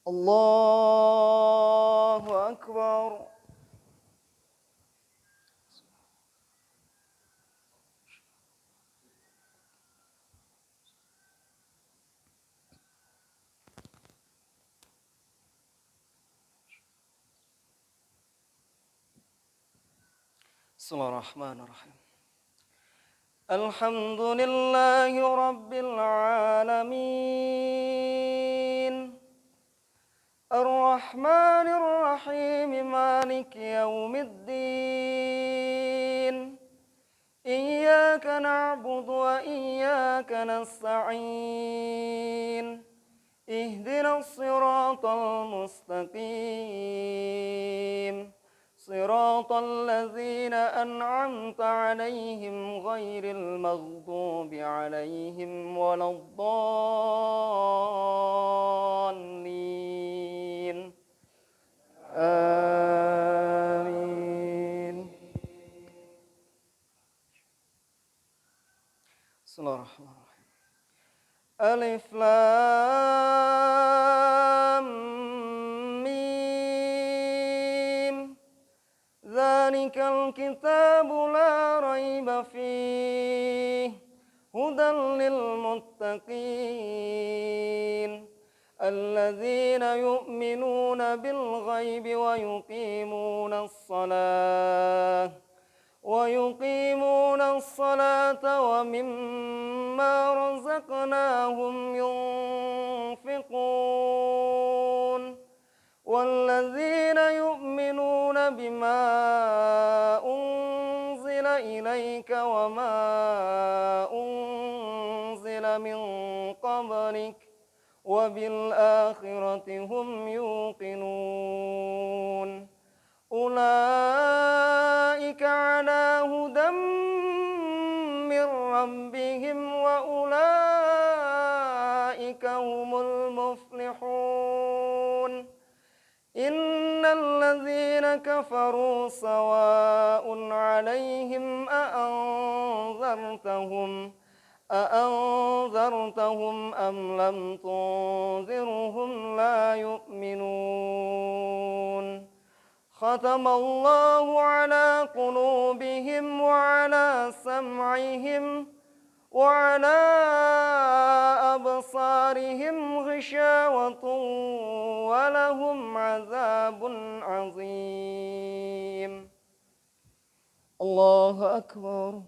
الله أكبر. بسم الله الرحمن الرحيم. الحمد لله رب العالمين الرحمن الرحيم مالك يوم الدين إياك نعبد وإياك نستعين اهدنا الصراط المستقيم صراط الذين أنعمت عليهم غير المغضوب عليهم ولا الضالين آمين. بسم الله الرحمن الرحيم. ألف لام ميم ذلك الكتاب لا ريب فيه هدى للمتقين الذين يؤمنون بالغيب ويقيمون الصلاة ومما رزقناهم ينفقون والذين يؤمنون بما أنزل إليك وما أنزل من قبلك وبالآخرة هم يوقنون أولئك على هدى من ربهم وأولئك هم المفلحون إن الذين كفروا سواء عليهم أأنذرتهم أم لم تنذرهم لا يؤمنون ختم الله على قلوبهم وعلى سمعهم وعلى أبصارهم غشاوة ولهم عذاب عظيم. الله أكبر.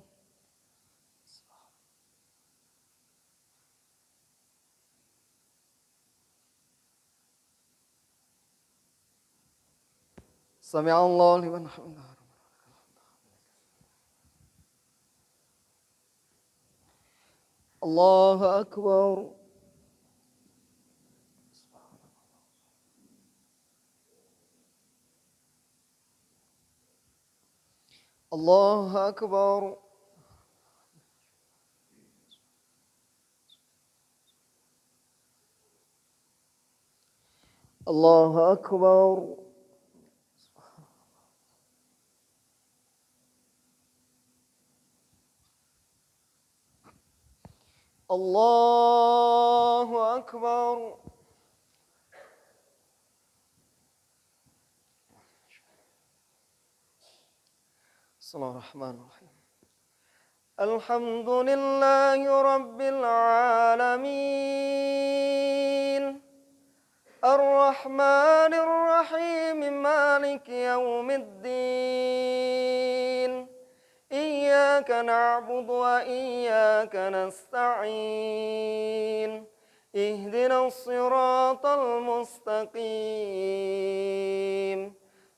سمع الله لمن حمده. الله أكبر. الله أكبر. الله أكبر. الله أكبر. بسم الله الرحمن الرحيم. الحمد لله رب العالمين الرحمن الرحيم مالك يوم الدين إياك نعبد وإياك نستعين اهدنا الصراط المستقيم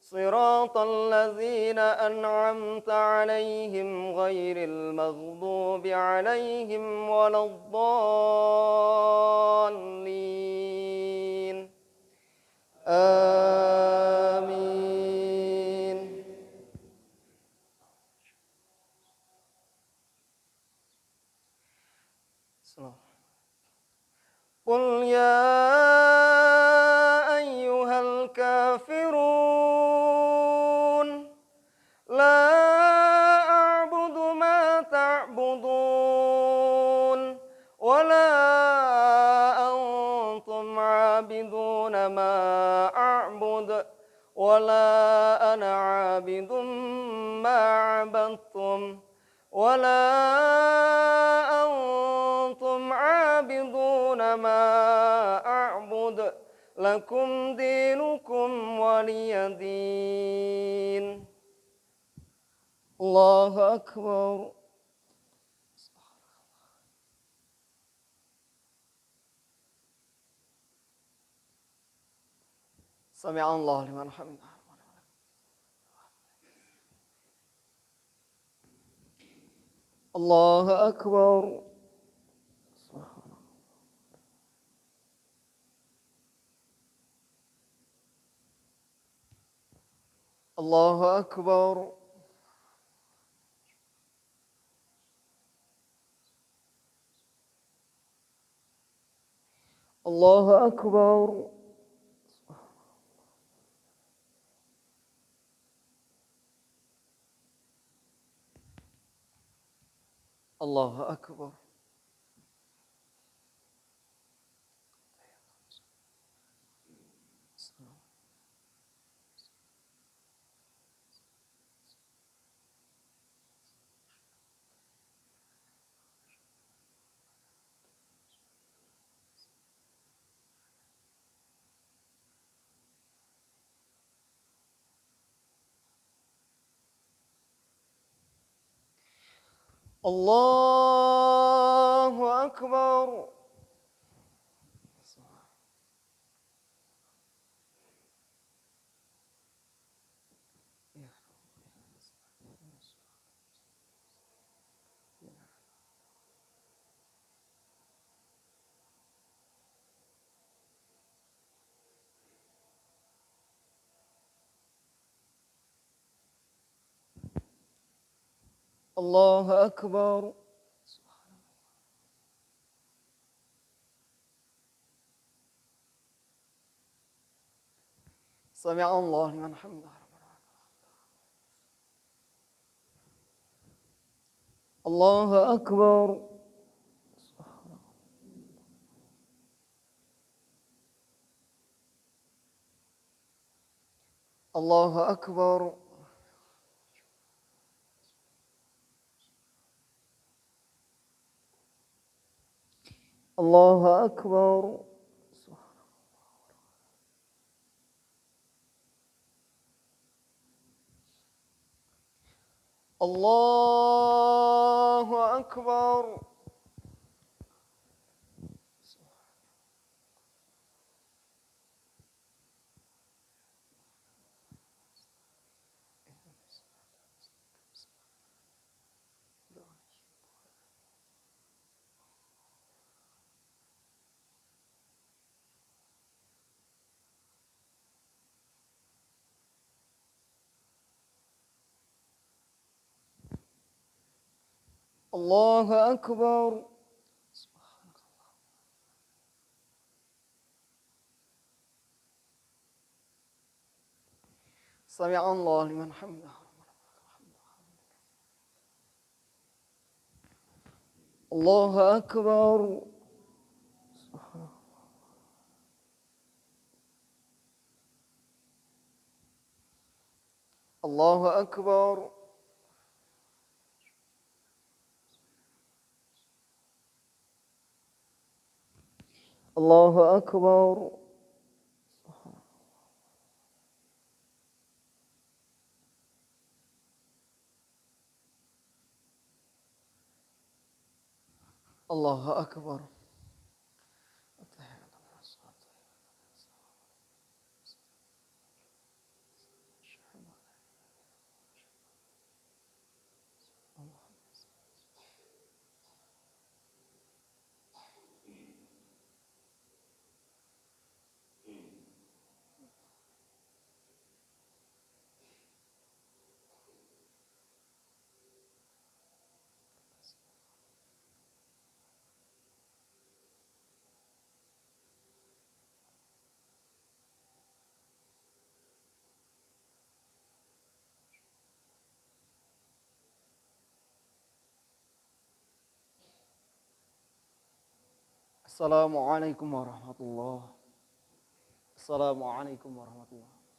صراط الذين أنعمت عليهم غير المغضوب عليهم ولا الضالين آمين. قل يا أيها الكافرون لا أعبد ما تعبدون ولا أنتم عابدون عابدون ما أعبد ولا أنا عابد ما عبدتم ولا أنتم عابدون ما أعبد لكم دينكم ولي دين. الله أكبر. سمع الله لمن حمده. الله أكبر. الله أكبر. الله أكبر. الله أكبر. الله أكبر. الله أكبر. سمع الله لمن حمده. الله أكبر. الله أكبر. الله أكبر. الله أكبر. الله أكبر. سمع الله لمن حمده. الله أكبر. الله أكبر. الله أكبر. الله أكبر. Assalamualaikum warahmatullahi wabarakatuh. Assalamualaikum warahmatullahi wabarakatuh.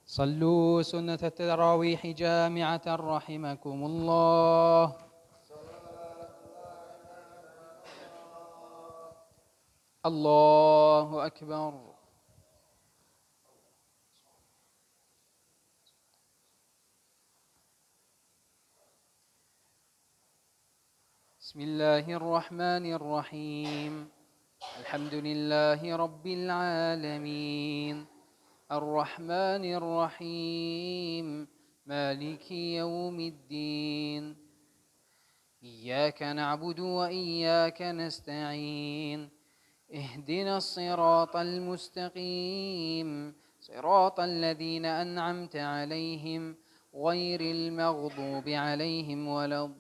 صلوا سنة التراويح جامعة رحمكم الله. الله أكبر. بسم الله الرحمن الرحيم. الحمد لله رب العالمين الرحمن الرحيم مالك يوم الدين إياك نعبد وإياك نستعين اهدنا الصراط المستقيم صراط الذين أنعمت عليهم غير المغضوب عليهم ولا الضالين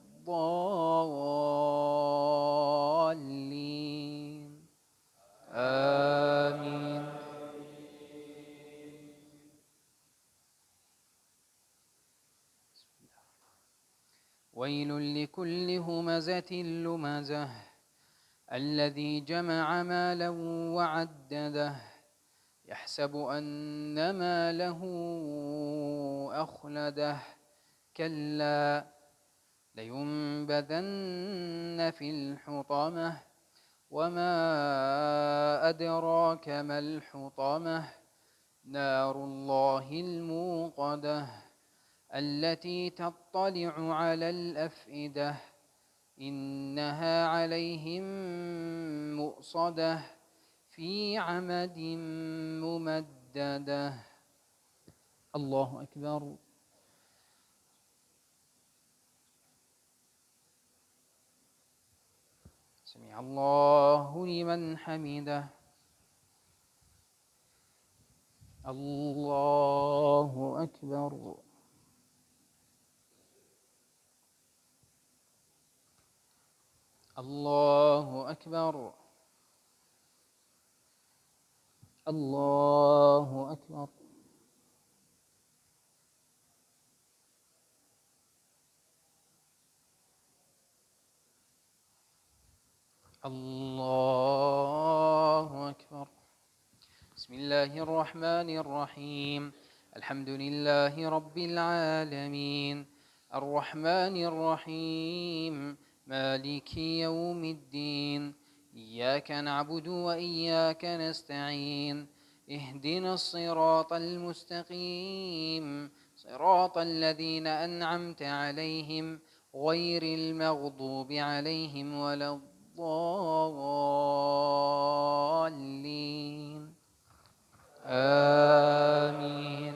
آمين. ويل لكل همزة لمزة الذي جمع مالا وعدده يحسب أن ماله أخلده كلا لينبذن في الحطمة وما أدراك ما الحطمة نار الله الموقدة التي تطلع على الأفئدة إنها عليهم مؤصدة في عمد ممددة. الله أكبر. سمع الله لمن حمده. الله أكبر. الله أكبر. الله أكبر. الله أكبر. بسم الله الرحمن الرحيم الحمد لله رب العالمين الرحمن الرحيم مالك يوم الدين إياك نعبد وإياك نستعين اهدنا الصراط المستقيم صراط الذين أنعمت عليهم غير المغضوب عليهم ولا الضالين آمين.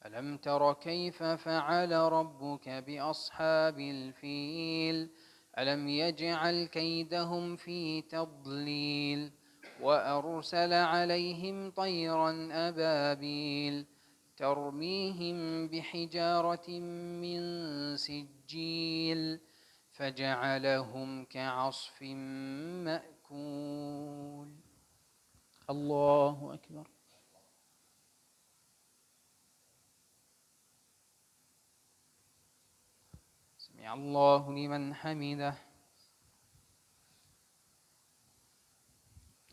ألم تر كيف فعل ربك بأصحاب الفيل ألم يجعل كيدهم في تضليل وأرسل عليهم طيرا أبابيل ترميهم بحجارة من سجيل فجعلهم كعصف مأكول. الله أكبر. سمع الله لمن حمده.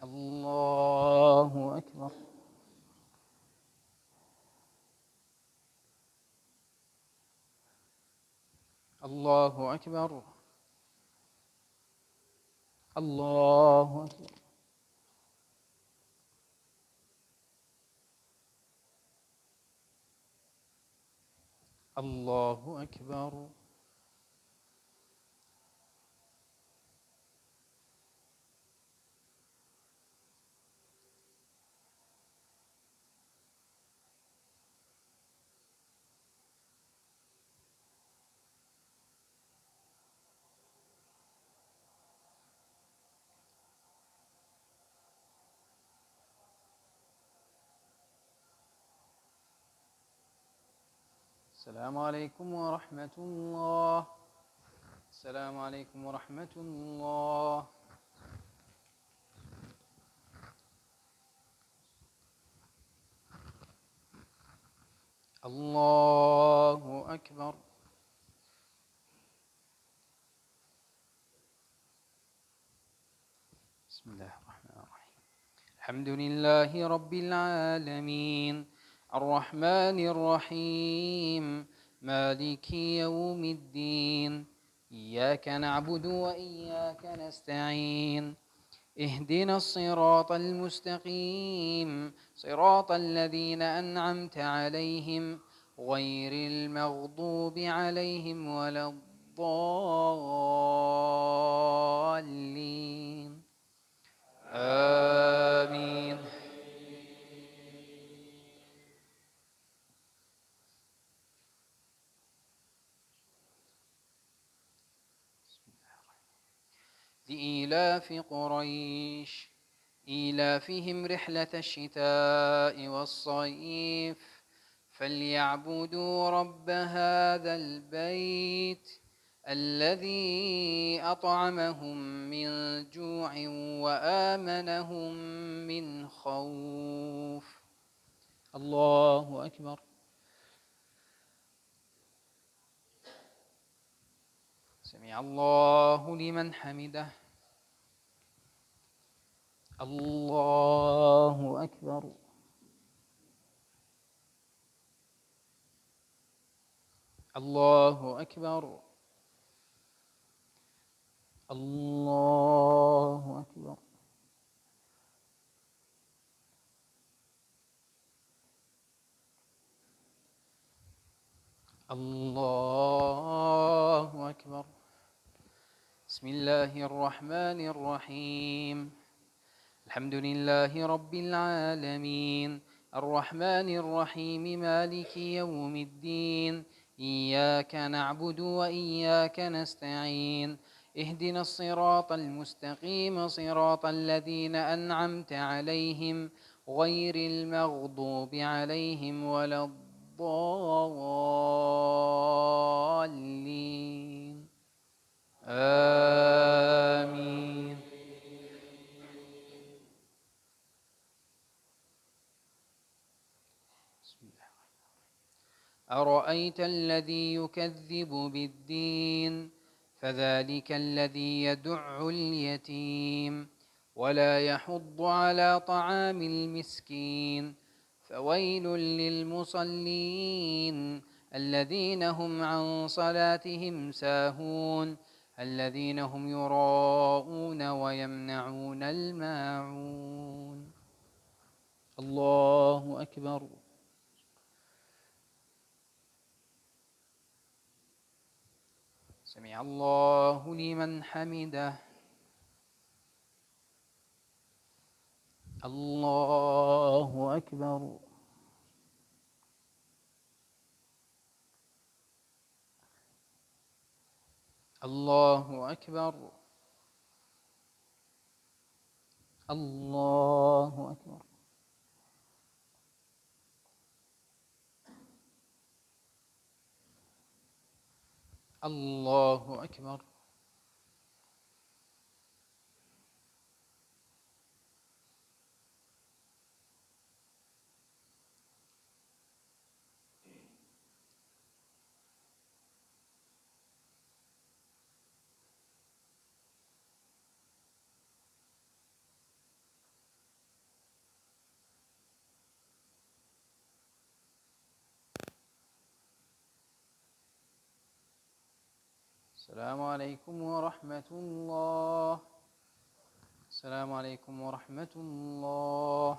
الله أكبر. الله أكبر. الله أكبر. الله أكبر. السلام عليكم ورحمة الله. السلام عليكم ورحمة الله. الله أكبر. بسم الله الرحمن الرحيم. الحمد لله رب العالمين الرحمن الرحيم مالك يوم الدين إياك نعبد وإياك نستعين اهدنا الصراط المستقيم صراط الذين أنعمت عليهم غير المغضوب عليهم ولا الضالين آمين. لإيلاف قريش إيلافهم رحلة الشتاء والصيف فليعبدوا رب هذا البيت الذي أطعمهم من جوع وآمنهم من خوف. الله أكبر. سمع الله لمن حمده. الله أكبر. الله أكبر. الله أكبر. الله أكبر. بسم الله الرحمن الرحيم الحمد لله رب العالمين الرحمن الرحيم مالك يوم الدين إياك نعبد وإياك نستعين اهدنا الصراط المستقيم صراط الذين أنعمت عليهم غير المغضوب عليهم ولا الضالين آمين. أرأيت الذي يكذب بالدين فذلك الذي يدع اليتيم ولا يحض على طعام المسكين فويل للمصلين الذين هم عن صلاتهم ساهون الذين هم يراءون ويمنعون الماعون. الله أكبر. سمع الله لمن حمده. الله أكبر. الله أكبر. الله أكبر. الله أكبر. السلام عليكم ورحمة الله. السلام عليكم ورحمة الله.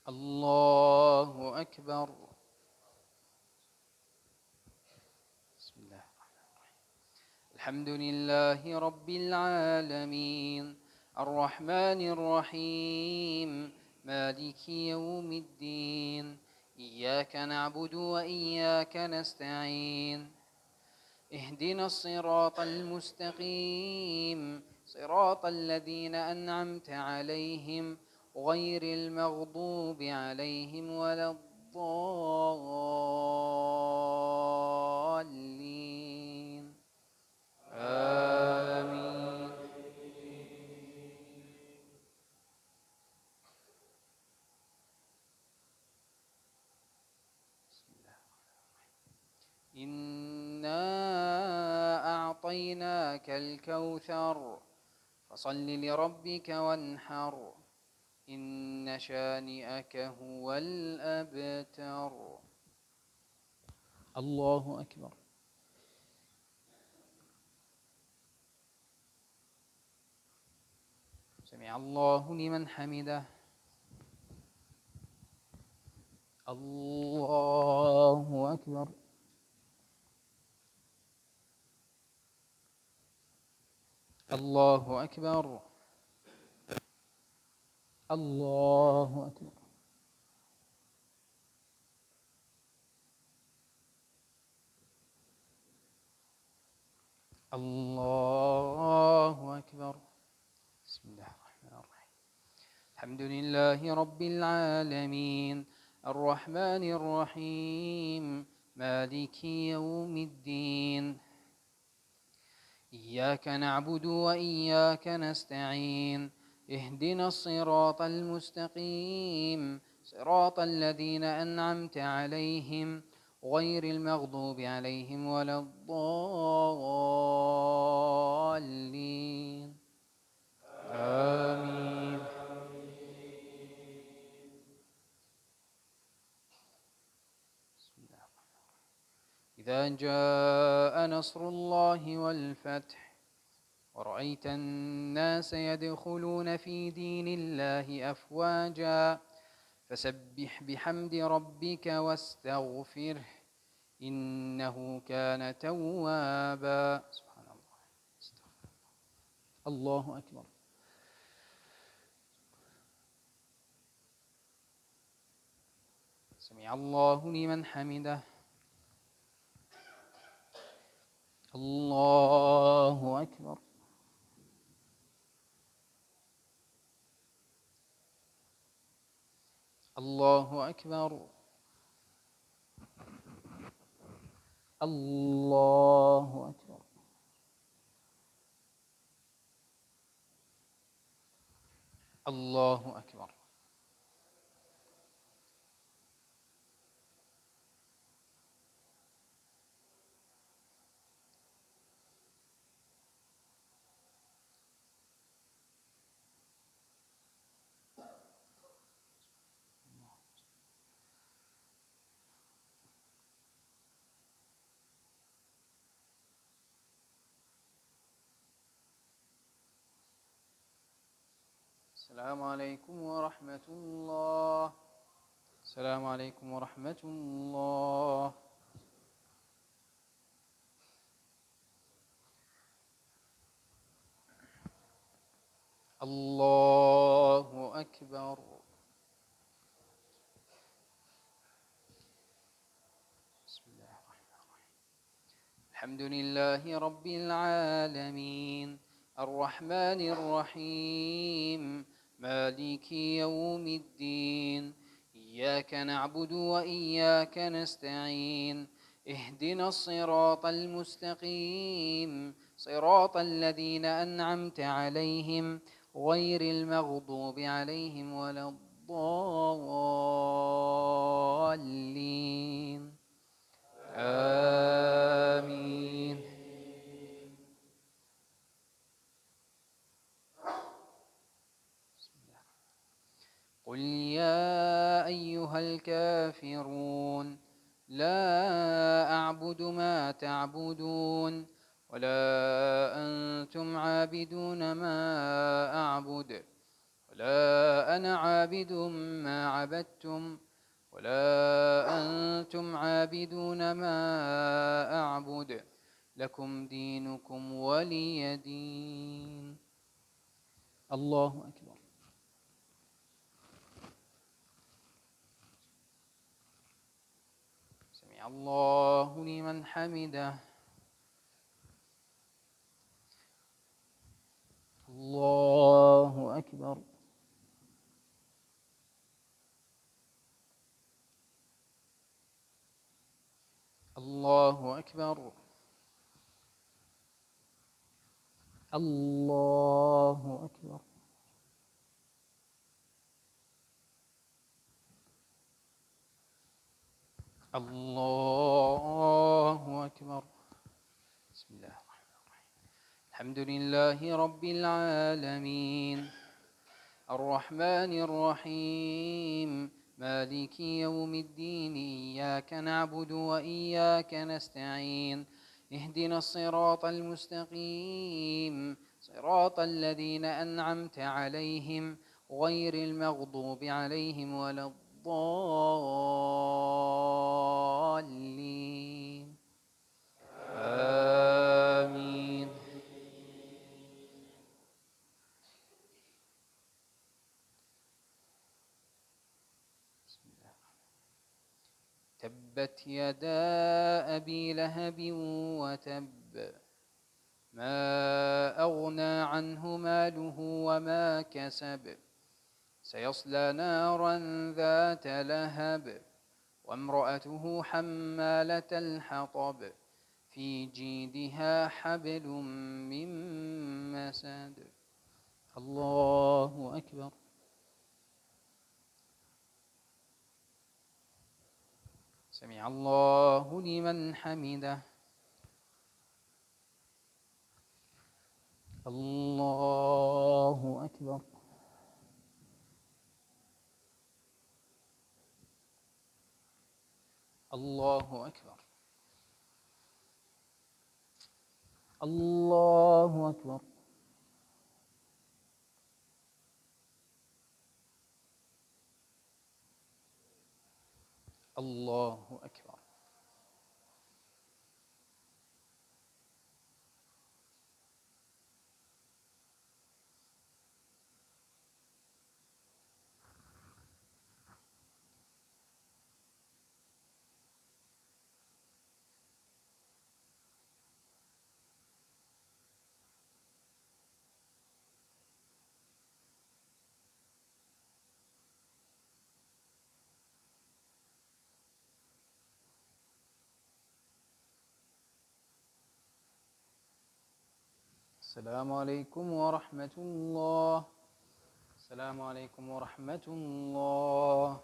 الله أكبر. بسم الله الرحمن الرحيم الحمد لله رب العالمين الرحمن الرحيم مالك يوم الدين إياك نعبد وإياك نستعين اهدنا الصراط المستقيم صراط الذين أنعمت عليهم غير المغضوب عليهم ولا الضالين أعطيناك الكوثر فصل لربك وانحر إن شانئك هو الأبتر. الله أكبر. سمع الله لمن حمده. الله أكبر. الله أكبر. الله أكبر. الله أكبر. بسم الله الرحمن الرحيم. الحمد لله رب العالمين الرحمن الرحيم مالك يوم الدين إياك نعبد وإياك نستعين اهدنا الصراط المستقيم صراط الذين أنعمت عليهم غير المغضوب عليهم ولا الضالين آمين. إذا جاء نصر الله والفتح ورأيت الناس يدخلون في دين الله أفواجا فسبح بحمد ربك واستغفره إنه كان توابا. سبحان الله. الله أكبر. سمع الله لمن حمده. الله أكبر. الله أكبر. الله أكبر. الله أكبر. السلام عليكم ورحمة الله. السلام عليكم ورحمة الله. الله أكبر. بسم الله الرحمن الرحيم. الحمد لله رب العالمين الرحمن الرحيم مالك يوم الدين إياك نعبد وإياك نستعين اهدنا الصراط المستقيم صراط الذين أنعمت عليهم غير المغضوب عليهم ولا الضالين آمين. قل يا أيها الكافرون لا أعبد ما تعبدون ولا أنتم عابدون ما أعبد ولا أنا عابد ما عبدتم ولا أنتم عابدون ما أعبد لكم دينكم ولي دين. الله أكبر. سمع الله لمن حمده. الله أكبر. الله أكبر. الله أكبر. الله أكبر. بسم الله الرحمن الرحيم. الحمد لله رب العالمين الرحمن الرحيم مالك يوم الدين إياك نعبد وإياك نستعين اهدنا الصراط المستقيم صراط الذين أنعمت عليهم غير المغضوب عليهم ولا الضالين آمين. تبت يدا أبي لهب وتب ما أغنى عنه ماله وما كسب سيصلى نارا ذات لهب وامرأته حمالة الحطب في جيدها حبل من مسد. الله أكبر. سمع الله لمن حمده. الله أكبر. الله أكبر. الله أكبر. الله أكبر. السلام عليكم ورحمة الله. السلام عليكم ورحمة الله.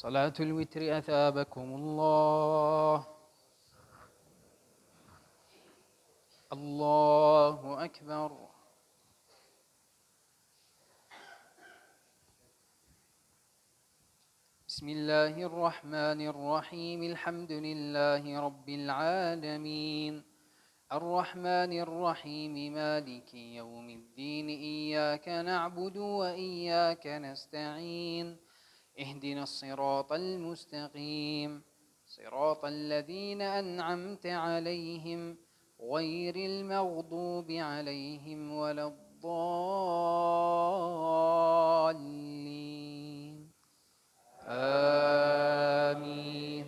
صلاة الوتر أثابكم الله. الله أكبر. بسم الله الرحمن الرحيم الحمد لله رب العالمين الرحمن الرحيم مالك يوم الدين إياك نعبد وإياك نستعين اهدنا الصراط المستقيم صراط الذين أنعمت عليهم غير المغضوب عليهم ولا الضالين آمين.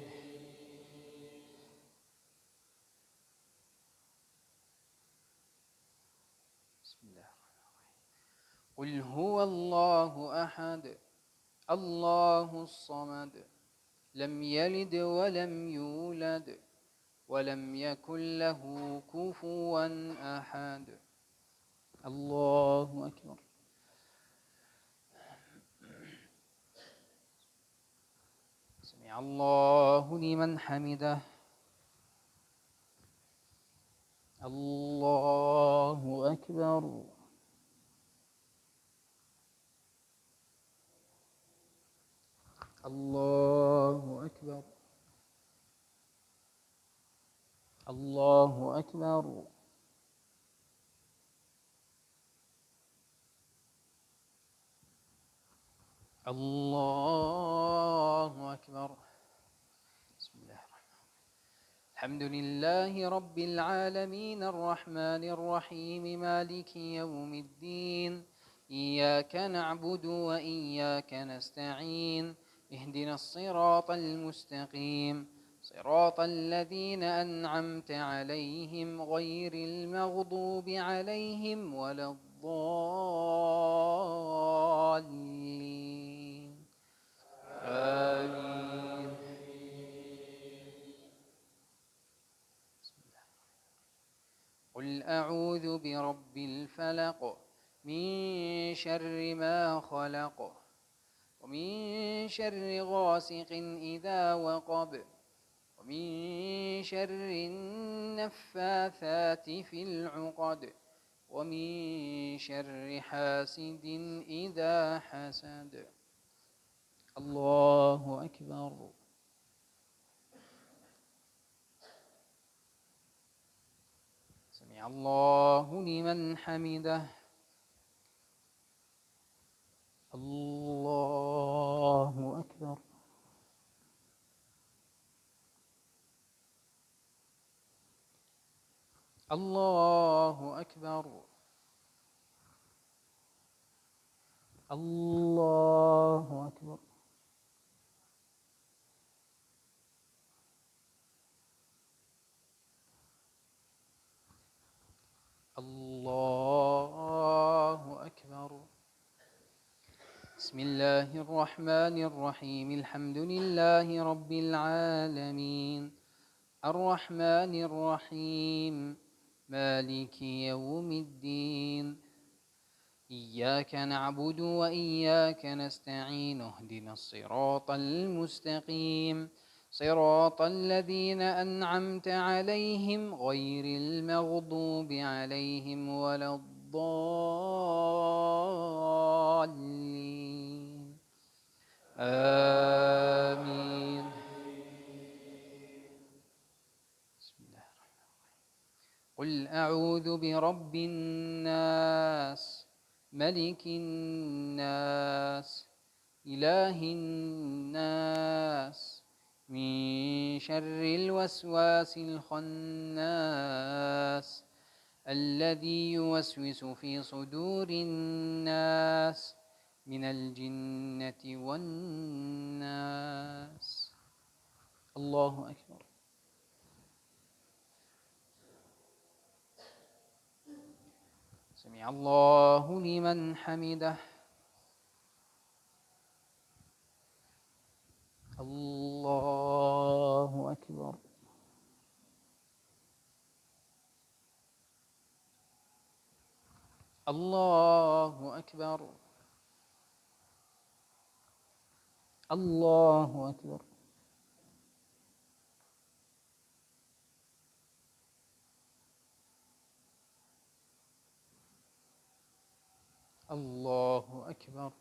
بسم الله. قل هو الله أحد الله الصمد لم يلد ولم يولد ولم يكن له كفوا أحد. الله أكبر. سمع الله لمن حمده. الله أكبر. الله أكبر. الله أكبر. الله أكبر. بسم الله الرحمن الرحيم الحمد لله رب العالمين الرحمن الرحيم مالك يوم الدين إياك نعبد وإياك نستعين اهدنا الصراط المستقيم صراط الذين أنعمت عليهم غير المغضوب عليهم ولا الضالين أعوذ برب الفلق من شر ما خلق ومن شر غاسق إذا وقب ومن شر النفاثات في العقد ومن شر حاسد إذا حسد. الله أكبر. سمع الله لمن حمده. الله أكبر. الله أكبر. الله أكبر. الله أكبر. بسم الله الرحمن الرحيم. الحمد لله رب العالمين الرحمن الرحيم مالك يوم الدين إياك نعبد وإياك نستعين اهدنا الصراط المستقيم صراط الذين أنعمت عليهم غير المغضوب عليهم ولا الضالين آمين. بسم الله الرحمن الرحيم. قل أعوذ برب الناس ملك الناس إله الناس من شر الوسواس الخناس الذي يوسوس في صدور الناس من الجنة والناس. الله أكبر. سمع الله لمن حمده. الله أكبر. الله أكبر. الله أكبر. الله أكبر.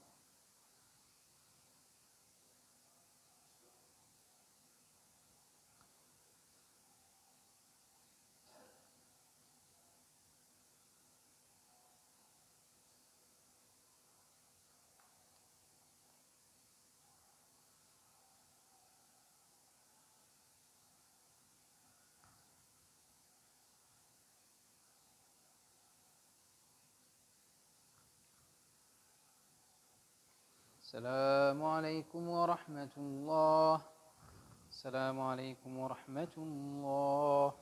السلام عليكم ورحمة الله. السلام عليكم ورحمة الله.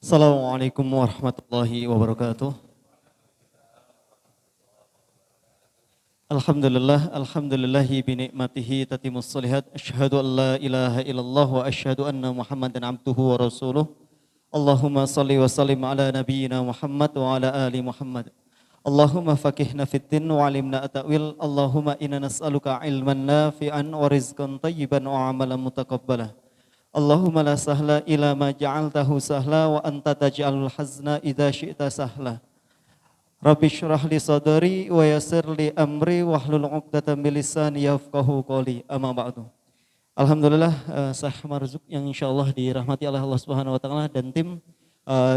Assalamualaikum warahmatullahi wabarakatuh. Alhamdulillahi binikmatihi tatimus solihat. Asyhadu an la ilaha illallah wa asyhadu anna Muhammadan abduhu wa rasuluh. Allahumma salli wa sallim ala nabiyyina Muhammad wa ala ali Muhammad. Allahumma faqihna fiddin wa alimna at-ta'wil. Allahumma inna nas'aluka ilman nafi'an wa rizqan tayyiban wa amalan mutaqabbala. Allahumma la sahla ila ma ja'altahu sahla wa anta taj'alul hazna idza syi'ta sahla. Rabbi syrah li sadri wa yassir li amri wahlul 'uqdatam min lisani yafqahu qawli. Amma ba'du. Alhamdulillah Syekh Marzuq yang insyaallah dirahmati oleh Allah Subhanahu wa taala dan tim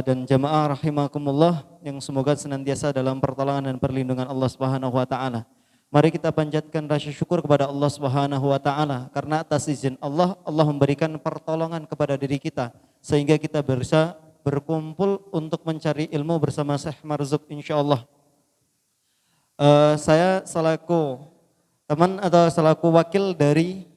dan jamaah rahimakumullah yang semoga senantiasa dalam pertolongan dan perlindungan Allah Subhanahu wa taala. Mari kita panjatkan rasa syukur kepada Allah Subhanahu wa taala karena atas izin Allah, Allah memberikan pertolongan kepada diri kita sehingga kita bisa berkumpul untuk mencari ilmu bersama Syekh Marzuq insyaallah. Saya selaku teman atau selaku wakil dari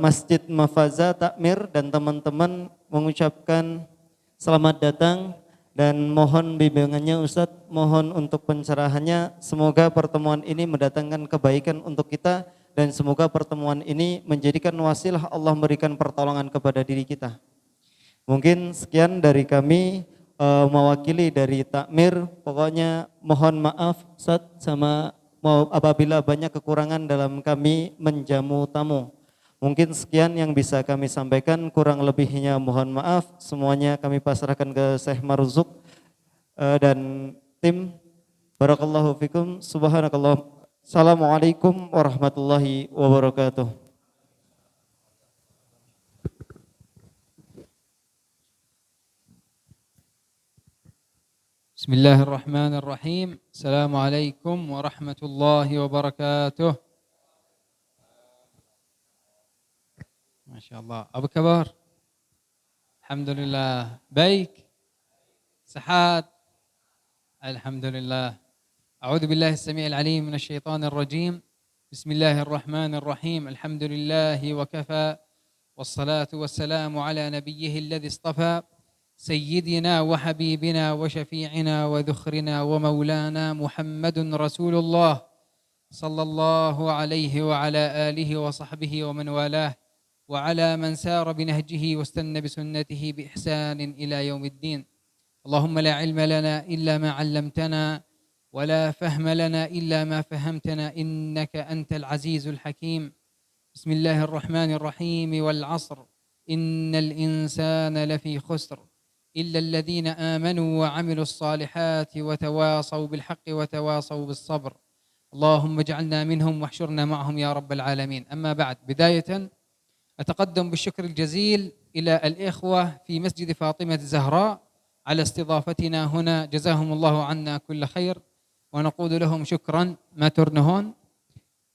Masjid Mafaza Takmir dan teman-teman mengucapkan selamat datang dan mohon bimbingannya Ustadz, mohon untuk pencerahannya. Semoga pertemuan ini mendatangkan kebaikan untuk kita dan semoga pertemuan ini menjadikan wasilah Allah memberikan pertolongan kepada diri kita. Mungkin sekian dari kami mewakili dari Takmir. Pokoknya mohon maaf Ustadz sama apabila banyak kekurangan dalam kami menjamu tamu. Mungkin sekian yang bisa kami sampaikan, kurang lebihnya mohon maaf. Semuanya kami pasrahkan ke Syekh Marzuq dan tim. Barakallahu fikum. Subhanakallah. Assalamualaikum warahmatullahi wabarakatuh. Bismillahirrahmanirrahim. Assalamualaikum warahmatullahi wabarakatuh. Masya Allah. Apa kabar? Alhamdulillah. Baik. Sehat. Alhamdulillah. A'udzu billahi as-sami'il 'alim minasy syaithanir rajim. Bismillahirrahmanirrahim. Alhamdulillahi wa kafa. Wassalatu wassalamu ala nabiyyihi alladhi istafa. سيدنا وحبيبنا وشفيعنا وذخرنا ومولانا محمد رسول الله صلى الله عليه وعلى آله وصحبه ومن والاه وعلى من سار بنهجه واستنى بسنته بإحسان إلى يوم الدين. اللهم لا علم لنا إلا ما علمتنا ولا فهم لنا إلا ما فهمتنا إنك أنت العزيز الحكيم. بسم الله الرحمن الرحيم والعصر إن الإنسان لفي خسر إلا الذين آمنوا وعملوا الصالحات وتواصوا بالحق وتواصوا بالصبر. اللهم اجعلنا منهم واحشرنا معهم يا رب العالمين. أما بعد، بداية أتقدم بالشكر الجزيل إلى الإخوة في مسجد فاطمة الزهراء على استضافتنا هنا، جزاهم الله عنا كل خير ونقول لهم شكرا ما ترنهون.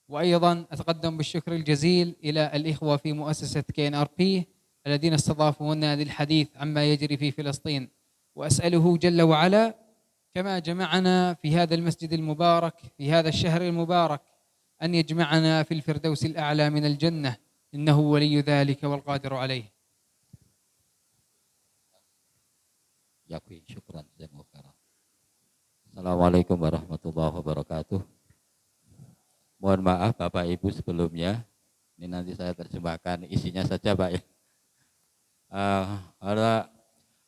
وأيضا أتقدم بالشكر الجزيل إلى الإخوة في مؤسسة KNRP الذين استضافونا للحديث عما يجري في فلسطين، وأسأله جل وعلا كما جمعنا في هذا المسجد المبارك في هذا الشهر المبارك أن يجمعنا في الفردوس الأعلى من الجنة، إنه ولي ذلك والقادر عليه. Syukran. Assalamualaikum warahmatullahi wabarakatuh. Mohon maaf Bapak Ibu sebelumnya. Ini nanti saya terjemahkan isinya saja Pak ya. Ala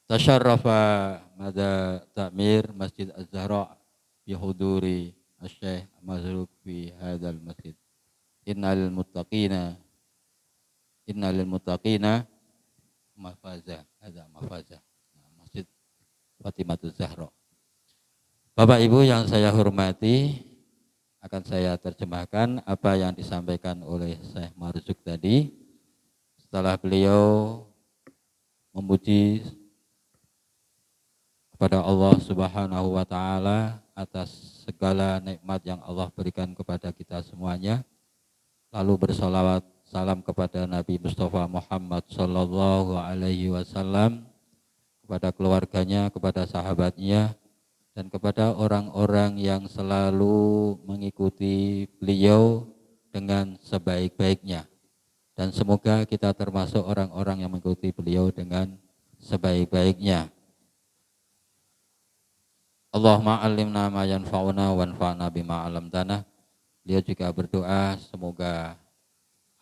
tasyarrafa mada Takmir Masjid Az-Zahra bi huduri Asy-Syaikh Marzuq fi hadzal masjid. Innal muttaqina mafaza. Hadza mafaza. Masjid Fatimah Zahra. Bapak Ibu yang saya hormati, akan saya terjemahkan apa yang disampaikan oleh Syekh Marzuq tadi. Setelah beliau memuji kepada Allah Subhanahu wa taala atas segala nikmat yang Allah berikan kepada kita semuanya, lalu bersolawat salam kepada Nabi Mustafa Muhammad sallallahu alaihi wasallam, kepada keluarganya, kepada sahabatnya, dan kepada orang-orang yang selalu mengikuti beliau dengan sebaik-baiknya. Dan semoga kita termasuk orang-orang yang mengikuti beliau dengan sebaik-baiknya. Allahumma alimna ma yanfa'una wanfa'na bima 'allamtana. Dia juga berdoa semoga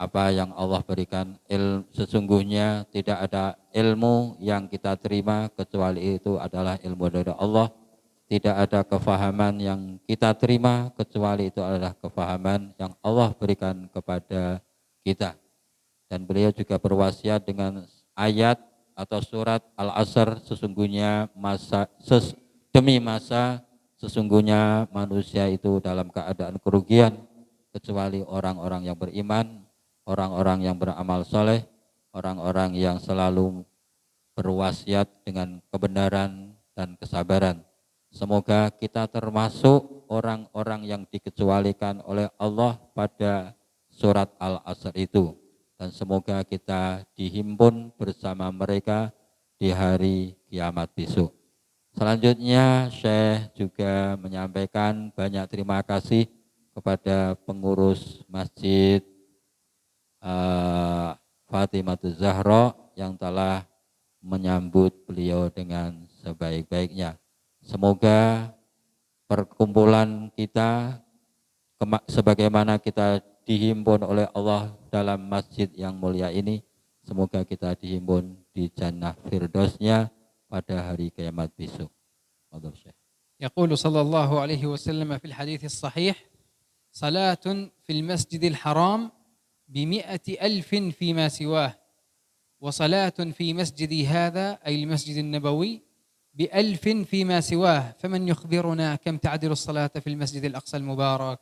apa yang Allah berikan, sesungguhnya tidak ada ilmu yang kita terima kecuali itu adalah ilmu dari Allah. Tidak ada kefahaman yang kita terima kecuali itu adalah kefahaman yang Allah berikan kepada kita. Dan beliau juga berwasiat dengan ayat atau surat Al-Asr, sesungguhnya demi masa sesungguhnya manusia itu dalam keadaan kerugian kecuali orang-orang yang beriman, orang-orang yang beramal soleh, orang-orang yang selalu berwasiat dengan kebenaran dan kesabaran. Semoga kita termasuk orang-orang yang dikecualikan oleh Allah pada surat Al-Asr itu. Dan semoga kita dihimpun bersama mereka di hari kiamat besok. Selanjutnya Syekh juga menyampaikan banyak terima kasih kepada pengurus Masjid Fatimah Zahra yang telah menyambut beliau dengan sebaik-baiknya. Semoga perkumpulan kita sebagaimana kita dihimpun oleh Allah dalam masjid yang mulia ini, semoga kita dihimpun di Jannah Firdausnya pada hari kiamat besok. يقول صلى الله عليه وسلم في الحديث الصحيح: صلاة في المسجد الحرام ب100,000 فيما سواه، وصلاة في مسجدي هذا أي المسجد النبوي ب1000 فيما سواه، فمن يخبرنا كم تعدل الصلاة في المسجد الأقصى المبارك.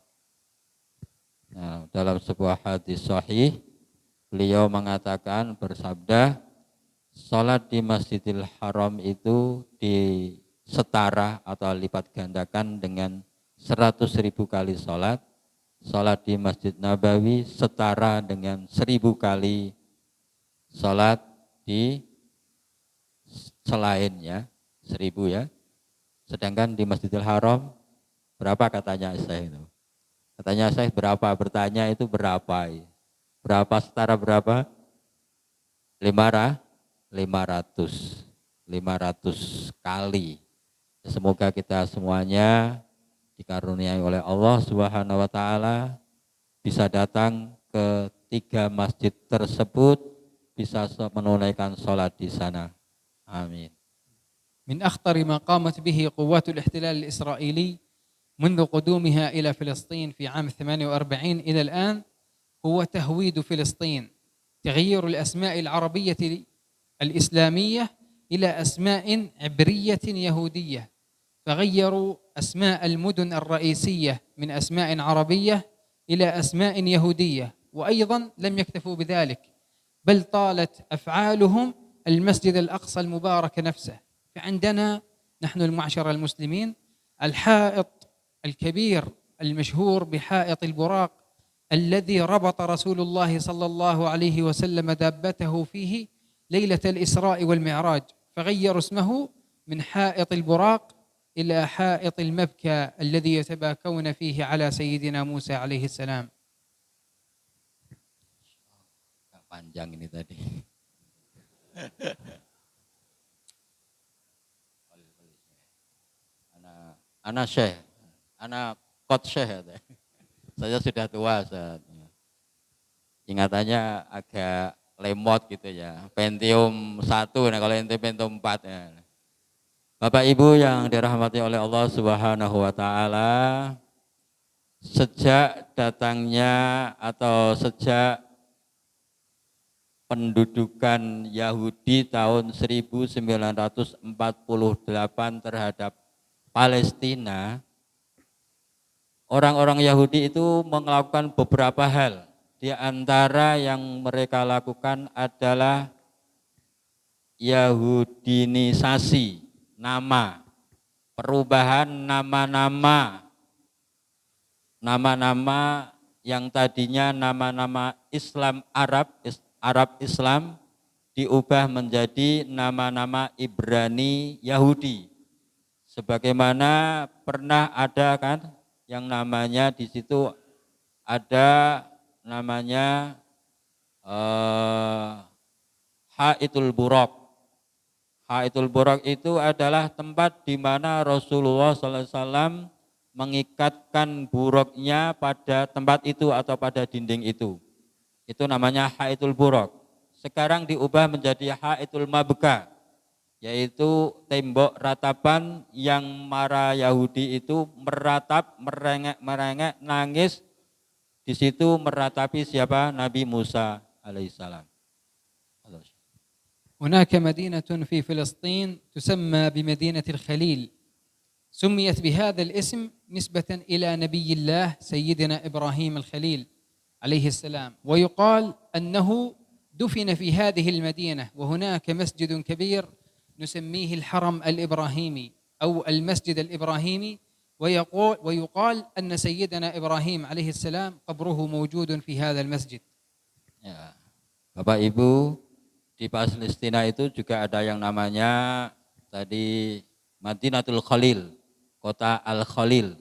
Nah, dalam sebuah hadis sahih beliau mengatakan, bersabda, salat di Masjidil Haram itu disetara atau lipat gandakan dengan 100.000 kali salat. Salat di Masjid Nabawi setara dengan 1000 kali salat di selainnya, 1000 ya. Sedangkan di Masjidil Haram berapa katanya saya itu? Katanya saya berapa, bertanya itu berapa? Berapa setara berapa? 500 kali. Semoga kita semuanya dikaruniai oleh Allah Subhanahu wa taala bisa datang ke 3 masjid tersebut, bisa menunaikan salat di sana. Amin. من أخطر ما قامت به قوات الاحتلال الإسرائيلي منذ قدومها إلى فلسطين في عام 48 إلى الآن هو تهويد فلسطين، تغيير الأسماء العربية الإسلامية إلى أسماء عبرية يهودية، فغيروا أسماء المدن الرئيسية من أسماء عربية إلى أسماء يهودية، وأيضا لم يكتفوا بذلك بل طالت أفعالهم المسجد الأقصى المبارك نفسه. فعندنا نحن المعشر المسلمين الحائط الكبير المشهور بحائط البراق الذي ربط رسول الله صلى الله عليه وسلم دابته فيه ليلة الإسراء والمعراج، فغيروا اسمه من حائط البراق إلى حائط المبكى الذي يتباكون فيه على سيدنا موسى عليه السلام. Panjang ini tadi. Anak Syekh, anak kot Syekh. Saya sudah tua, ingatannya agak lemot gitu ya. Pentium 1, nah kalau ente Pentium 4 ya. Bapak Ibu yang dirahmati oleh Allah Subhanahu wa taala, sejak datangnya atau sejak pendudukan Yahudi tahun 1948 terhadap Palestina, orang-orang Yahudi itu melakukan beberapa hal. Di antara yang mereka lakukan adalah Yahudinisasi nama, perubahan nama-nama yang tadinya nama-nama Islam Arab Islam diubah menjadi nama-nama Ibrani Yahudi. Sebagaimana pernah ada kan yang namanya di situ ada namanya Haitul Buraq. Haitul Buraq itu adalah tempat di mana Rasulullah SAW mengikatkan buruknya pada tempat itu atau pada dinding itu. Itu namanya Haitul Buraq. Sekarang diubah menjadi Haitul Mabka, yaitu tembok ratapan yang para Yahudi itu meratap, merengek, nangis. Di situ meratapi siapa? Nabi Musa alaihissalam. هناك مدينة في فلسطين تسمى بمدينة الخليل، سميت بهذا الاسم نسبة إلى نبي الله سيدنا إبراهيم الخليل عليه السلام، ويقال أنه دفن في هذه المدينة، وهناك مسجد كبير نسميه الحرم الإبراهيمي أو المسجد الإبراهيمي، ويقال أن سيدنا إبراهيم عليه السلام قبره موجود في هذا المسجد. Ya, Bapak Ibu, di Palestina itu juga ada yang namanya tadi Madinatul Khalil, kota Al-Khalil.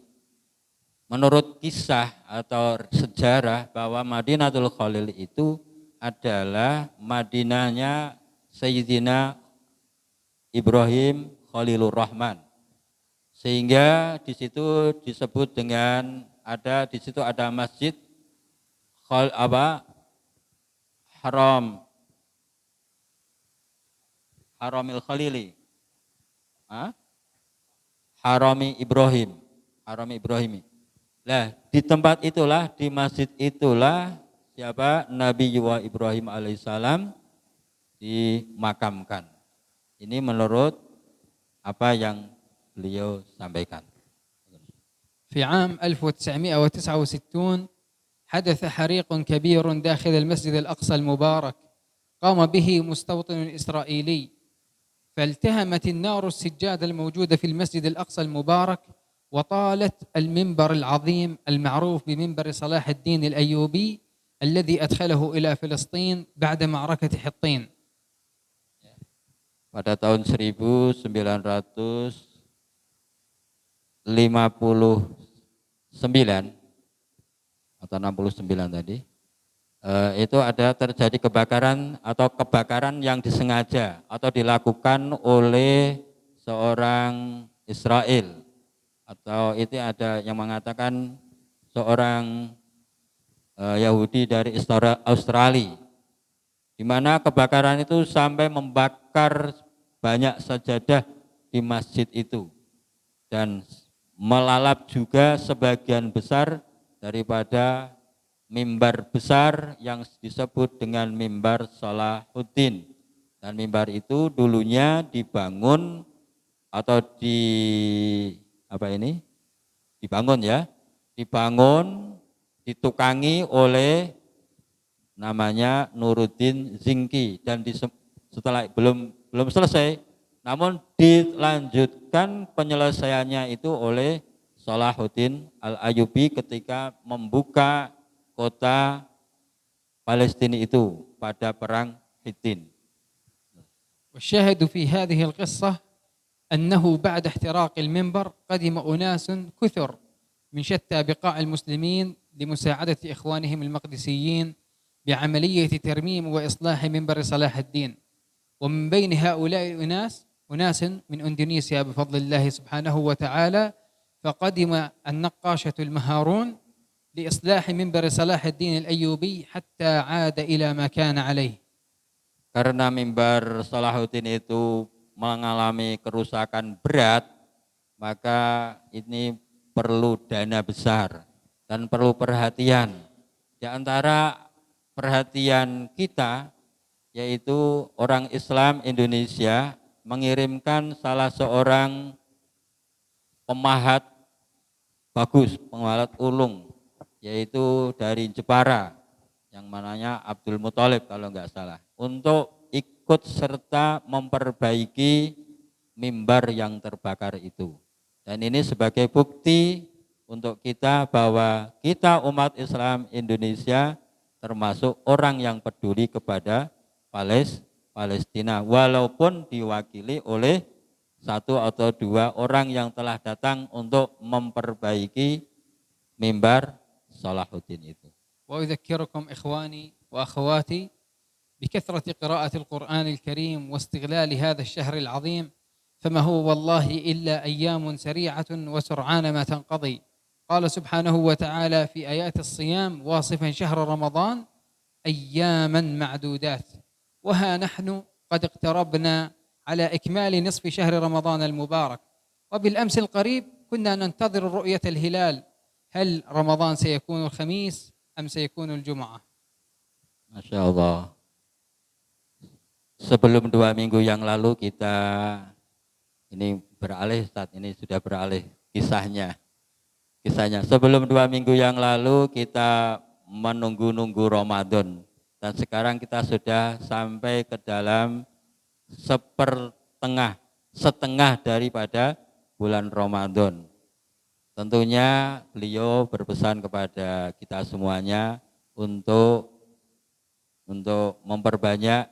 Menurut kisah atau sejarah bahwa Madinatul Khalil itu adalah Madinahnya Sayyidina Ibrahim Khalilur Rahman. Sehingga di situ disebut dengan di situ ada masjid Haramil Khalili, Harami Ibrahim, Harami Ibrahimi. Nah, di tempat itulah, di masjid itulah siapa? Nabi Ibrahim alaihissalam dimakamkan. Ini menurut apa yang beliau sampaikan. في عام 1969 حدث حريق كبير داخل المسجد الأقصى المبارك، قام به مستوطن إسرائيلي، فالتهمت النار السجادة الموجودة في المسجد الأقصى المبارك وطالت المنبر العظيم المعروف بمنبر صلاح الدين الأيوبي الذي أدخله إلى فلسطين بعد معركة حطين. Pada tahun 1959 atau 69 tadi, itu ada terjadi kebakaran yang disengaja atau dilakukan oleh seorang Israel, atau itu ada yang mengatakan seorang Yahudi dari Australia, di mana kebakaran itu sampai membakar banyak sajadah di masjid itu dan melalap juga sebagian besar daripada mimbar besar yang disebut dengan mimbar Salahuddin. Dan mimbar itu dulunya dibangun atau ditukangi oleh namanya Nuruddin Zinki, dan setelah belum selesai, namun dilanjutkan penyelesaiannya itu oleh Salahuddin Al-Ayyubi ketika membuka kota Palestina itu pada perang Hittin. والشاهد في هذه القصة أنه بعد احتراق المنبر قدم أناس كثر من شتى بقاع المسلمين لمساعدة إخوانهم المقدسيين بعملية ترميم وإصلاح منبر صلاح الدين، ومن بين هؤلاء أناس من إندونيسيا بفضل الله سبحانه وتعالى، فقدم النقاشة المهارون لإصلاح منبر صلاح الدين الأيوبي حتى عاد إلى ما كان عليه. Karena mimbar Salahuddin itu mengalami kerusakan berat, maka ini perlu dana besar dan perlu perhatian. Di antara perhatian kita, yaitu orang Islam Indonesia mengirimkan salah seorang pemahat bagus, pemahat ulung, yaitu dari Jepara, yang mananya Abdul Muthalib kalau nggak salah, untuk ikut serta memperbaiki mimbar yang terbakar itu. Dan ini sebagai bukti untuk kita bahwa kita umat Islam Indonesia termasuk orang yang peduli kepada Palestina, walaupun diwakili oleh satu atau dua orang yang telah datang untuk memperbaiki mimbar Salahuddin itu. وأذكركم إخواني وأخواتي بكثرة قراءة القرآن الكريم واستغلال هذا الشهر العظيم، فما هو والله إلا أيام سريعة وسرعان ما تنقضي. قال سبحانه وتعالى في آيات الصيام واصفا شهر رمضان: أياما معدودات. وها نحن قد اقتربنا على إكمال نصف شهر رمضان المبارك، وبالأمس القريب كنا ننتظر رؤية الهلال. هل رمضان سيكون الخميس أم سيكون الجمعة؟ Masya Allah. Sebelum 2 minggu yang lalu kita ini beralih, saat ini sudah beralih kisahnya. Sebelum 2 minggu yang lalu kita menunggu-nunggu Ramadan, dan sekarang kita sudah sampai ke dalam setengah daripada bulan Ramadan. Tentunya beliau berpesan kepada kita semuanya untuk memperbanyak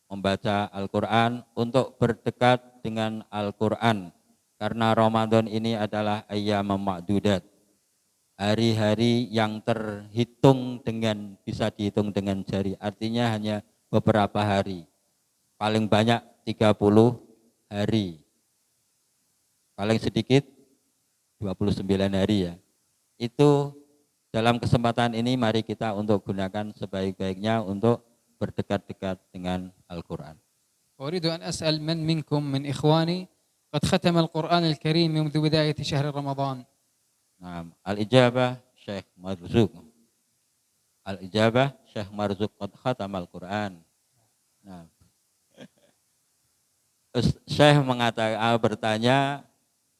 membaca Al-Quran, untuk berdekat dengan Al-Quran. Karena Ramadan ini adalah ayyam ma'dudat, hari-hari yang bisa dihitung dengan jari. Artinya hanya beberapa hari, paling banyak 30 hari, paling sedikit 29 hari ya. Itu dalam kesempatan ini mari kita untuk gunakan sebaik-baiknya untuk berdekat-dekat dengan Al-Quran. أريد أن أسأل من منكم من إخواني قد ختم القرآن الكريم منذ بداية شهر رمضان؟ Nah, al-ijabah Syekh Marzuq. Al-ijabah Syekh Marzuq qad khatama Al-Quran. Nah, Syekh bertanya,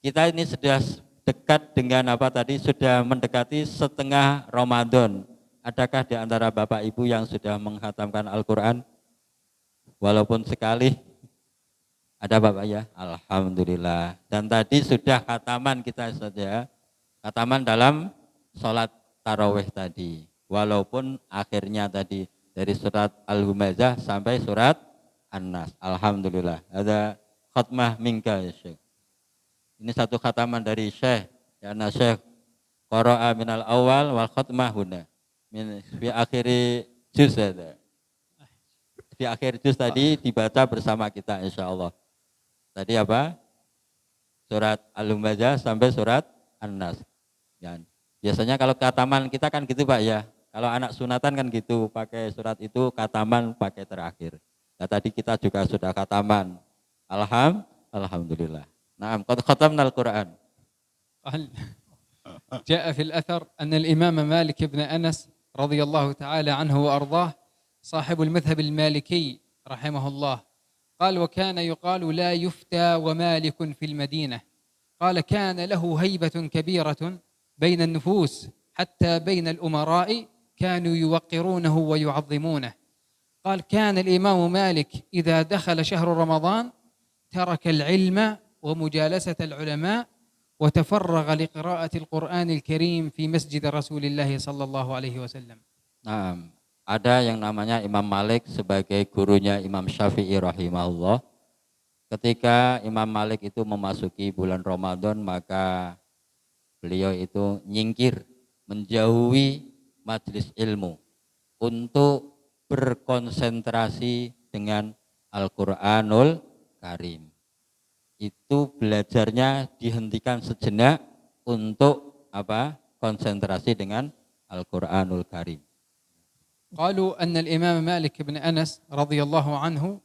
kita ini sudah dekat dengan apa tadi, sudah mendekati setengah Ramadan. Adakah di antara Bapak Ibu yang sudah menghatamkan Al-Quran? Walaupun sekali. Ada Bapak ya? Alhamdulillah. Dan tadi sudah khataman kita saja. Khataman dalam sholat tarawih tadi. Walaupun akhirnya tadi dari surat Al-Humazah sampai surat An-Nas. Alhamdulillah. Ada khatmah minka ya Syekh. Ini satu khataman dari Syekh. Karena Syekh qara'a minal awal wal khatmah huna. Fi akhiri juz ada. Di akhir juz tadi dibaca bersama kita insya Allah. Tadi apa? Surat Al-Humazah sampai surat An-Nas. Ya. Biasanya kalau khataman kita kan gitu Pak ya. Kalau anak sunatan kan gitu, pakai surat itu khataman pakai terakhir. Nah tadi kita juga sudah khataman. Alhamdulillah. Naam, qad khatamna Al-Quran. جاء في الأثر أن الإمام مالك بن أنس رضي الله تعالى عنه وأرضاه صاحب المذهب المالكي رحمه الله قال: وكان يقال لا يفتى ومالك في المدينة. قال: كان له هيبة كبيرة بين النفوس حتى بين الأمراء كانوا يوقرونه ويعظمونه. قال: كان الإمام مالك إذا دخل شهر رمضان ترك العلم ومجالسة العلماء وتفرغ لقراءة القرآن الكريم في مسجد رسول الله صلى الله عليه وسلم. Nah, ada yang namanya Imam Malik sebagai gurunya Imam Syafi'i rahimahullah. Ketika Imam Malik itu memasuki bulan Ramadan, maka beliau itu nyingkir, menjauhi majelis ilmu untuk berkonsentrasi dengan Al-Quranul Karim. Itu belajarnya dihentikan sejenak untuk apa? Konsentrasi dengan Al-Quranul Karim. قالوا أن الإمام مالك بن أنس رضي الله عنه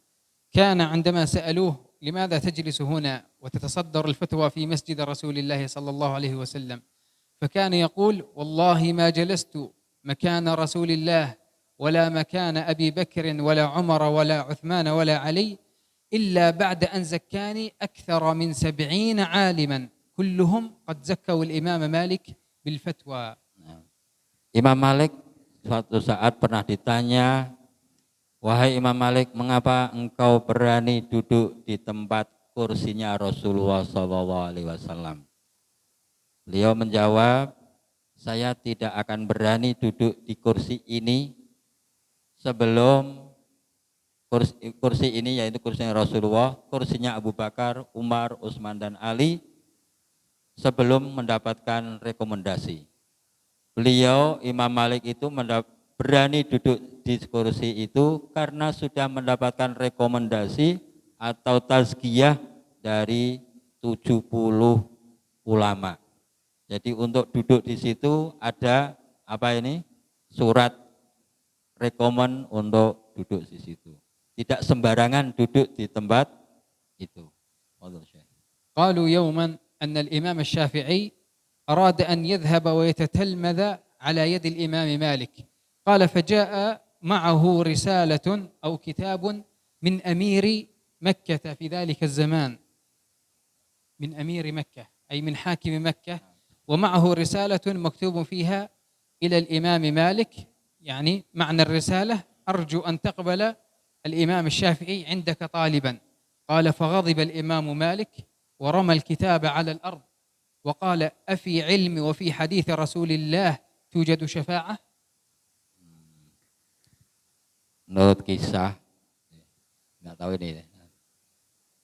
كان عندما سألوه: لماذا تجلس هنا وتتصدر الفتوى في مسجد رسول الله صلى الله عليه وسلم؟ فكان يقول: والله ما جلست مكان رسول الله ولا مكان أبي بكر ولا عمر ولا عثمان ولا علي إلا بعد أن زكاني أكثر من 70 عالما كلهم قد زكوا الإمام مالك بالفتوى. Imam Malik suatu saat pernah ditanya, wahai Imam Malik, mengapa engkau berani duduk di tempat kursinya Rasulullah SAW? Beliau menjawab, saya tidak akan berani duduk di kursi ini sebelum kursi ini, yaitu kursinya Rasulullah, kursinya Abu Bakar, Umar, Utsman dan Ali, sebelum mendapatkan rekomendasi. Beliau Imam Malik itu berani duduk di di kursi itu karena sudah mendapatkan rekomendasi atau tazkiyah dari 70 ulama. Jadi untuk duduk di situ ada apa ini? Surat rekomen untuk duduk di situ. Tidak sembarangan duduk di tempat itu. قالوا يوما أن الإمام الشافعي أراد أن يذهب ويتتلمذ على يد الإمام مالك. قال فجاء معه رسالة أو كتاب من أمير مكة في ذلك الزمان، من أمير مكة أي من حاكم مكة، ومعه رسالة مكتوب فيها إلى الإمام مالك، يعني معنى الرسالة أرجو أن تقبل الإمام الشافعي عندك طالبا. قال فغضب الإمام مالك ورمى الكتاب على الأرض وقال أفي علم وفي حديث رسول الله توجد شفاعة؟ Menurut kisah, nggak tahu ini,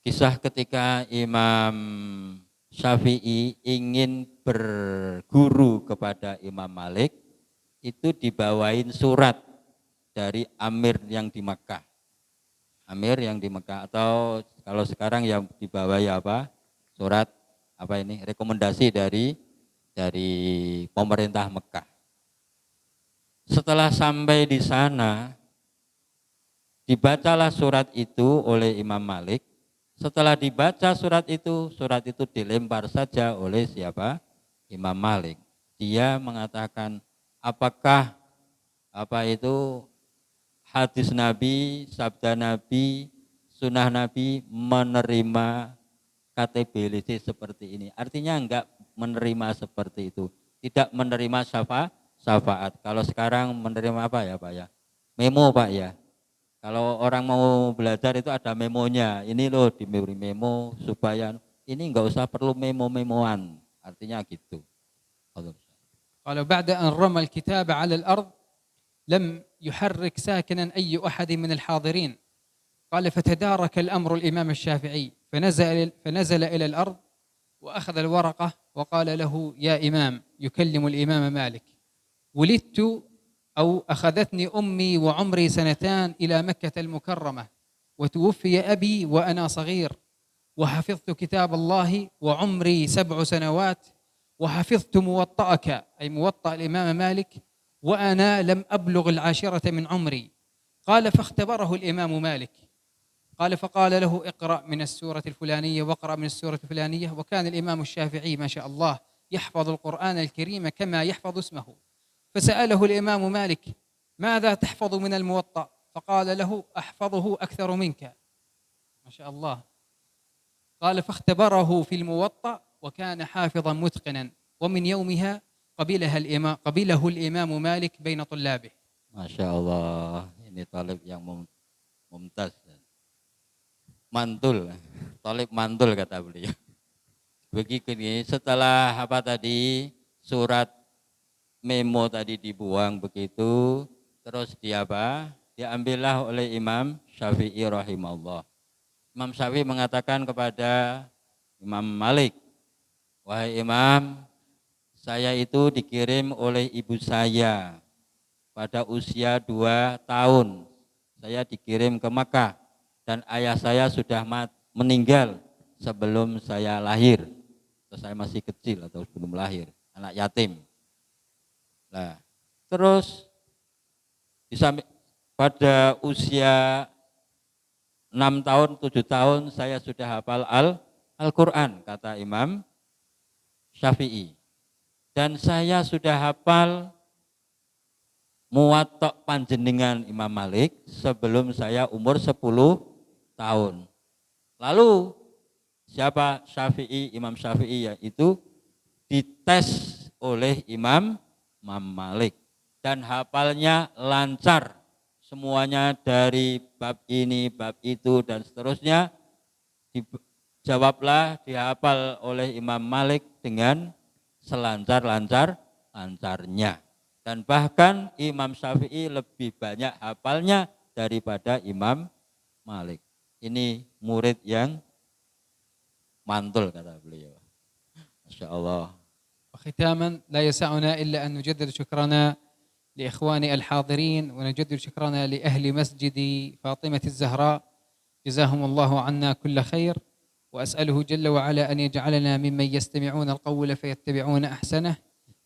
kisah ketika Imam Syafi'i ingin berguru kepada Imam Malik, itu dibawain surat dari Amir yang di Mekah. Amir yang di Mekah, atau kalau sekarang yang dibawahi apa? Surat apa ini? Rekomendasi dari pemerintah Mekah. Setelah sampai di sana, dibacalah surat itu oleh Imam Malik. Setelah dibaca surat itu dilempar saja oleh siapa? Imam Malik. Dia mengatakan, apakah apa itu hadis Nabi, sabda Nabi, sunnah Nabi menerima KTBLC seperti ini? Artinya enggak menerima seperti itu. Tidak menerima syafaat. Kalau sekarang menerima apa ya Pak ya? Memo Pak ya. Kalau orang mau belajar itu ada memonya. Ini loh diberi memo supaya ini enggak usah perlu memo-memoan. Artinya gitu. قال بعد أن رمى الكتاب على الأرض لم يحرك ساكنا أي أحد من الحاضرين. قال فتدارك الأمر الإمام الشافعي فنزل إلى الأرض وأخذ الورقة وقال له يا إمام، يكلم الإمام مالك، ولدت أو أخذتني أمي وعمري 2 إلى مكة المكرمة، وتوفي أبي وأنا صغير، وحفظت كتاب الله وعمري 7 سنوات، وحفظت موطأك أي موطأ الإمام مالك وأنا لم أبلغ 10 من عمري. قال فاختبره الإمام مالك، قال فقال له اقرأ من السورة الفلانية واقرأ من السورة الفلانية. وكان الإمام الشافعي ما شاء الله يحفظ القرآن الكريم كما يحفظ اسمه. فسأله الإمام مالك ماذا تحفظ من الموطأ؟ فقال له أحفظه أكثر منك ما شاء الله. قال فاختبره في الموطأ وكان حافظا متقنا، ومن يومها قبله الإمام مالك بين طلابه. Masya Allah, ini talib yang mumtaz. Mantul, talib mantul kata beliau. Begini, setelah apa tadi, surat memo tadi dibuang begitu, terus diambillah oleh Imam Syafi'i rahimahullah. Imam Syafi'i mengatakan kepada Imam Malik, wahai Imam, saya itu dikirim oleh ibu saya pada usia 2 tahun. Saya dikirim ke Makkah dan ayah saya sudah meninggal sebelum saya lahir. Atau saya masih kecil atau sebelum lahir, anak yatim. Nah, terus pada usia 6 tahun, 7 tahun saya sudah hafal Al-Quran, kata Imam Syafi'i. Dan saya sudah hafal Muwatta' panjenengan Imam Malik sebelum saya umur 10 tahun. Lalu siapa Syafi'i, Imam Syafi'i yaitu dites oleh Imam Malik dan hafalnya lancar. Semuanya dari bab ini, bab itu dan seterusnya dijawablah, dihafal oleh Imam Malik dengan selancar-lancarnya. Dan bahkan Imam Syafi'i lebih banyak hafalnya daripada Imam Malik. Ini murid yang mantul kata beliau. Masya Allah. وختاما لا يسعنا إلا أن نجدد شكرنا لإخواني الحاضرين، ونجدد شكرنا لأهل مسجد فاطمة الزهراء، جزاهم الله عنا كل خير، وأسأله جل وعلا أن يجعلنا ممن يستمعون القول فيتبعون أحسنه،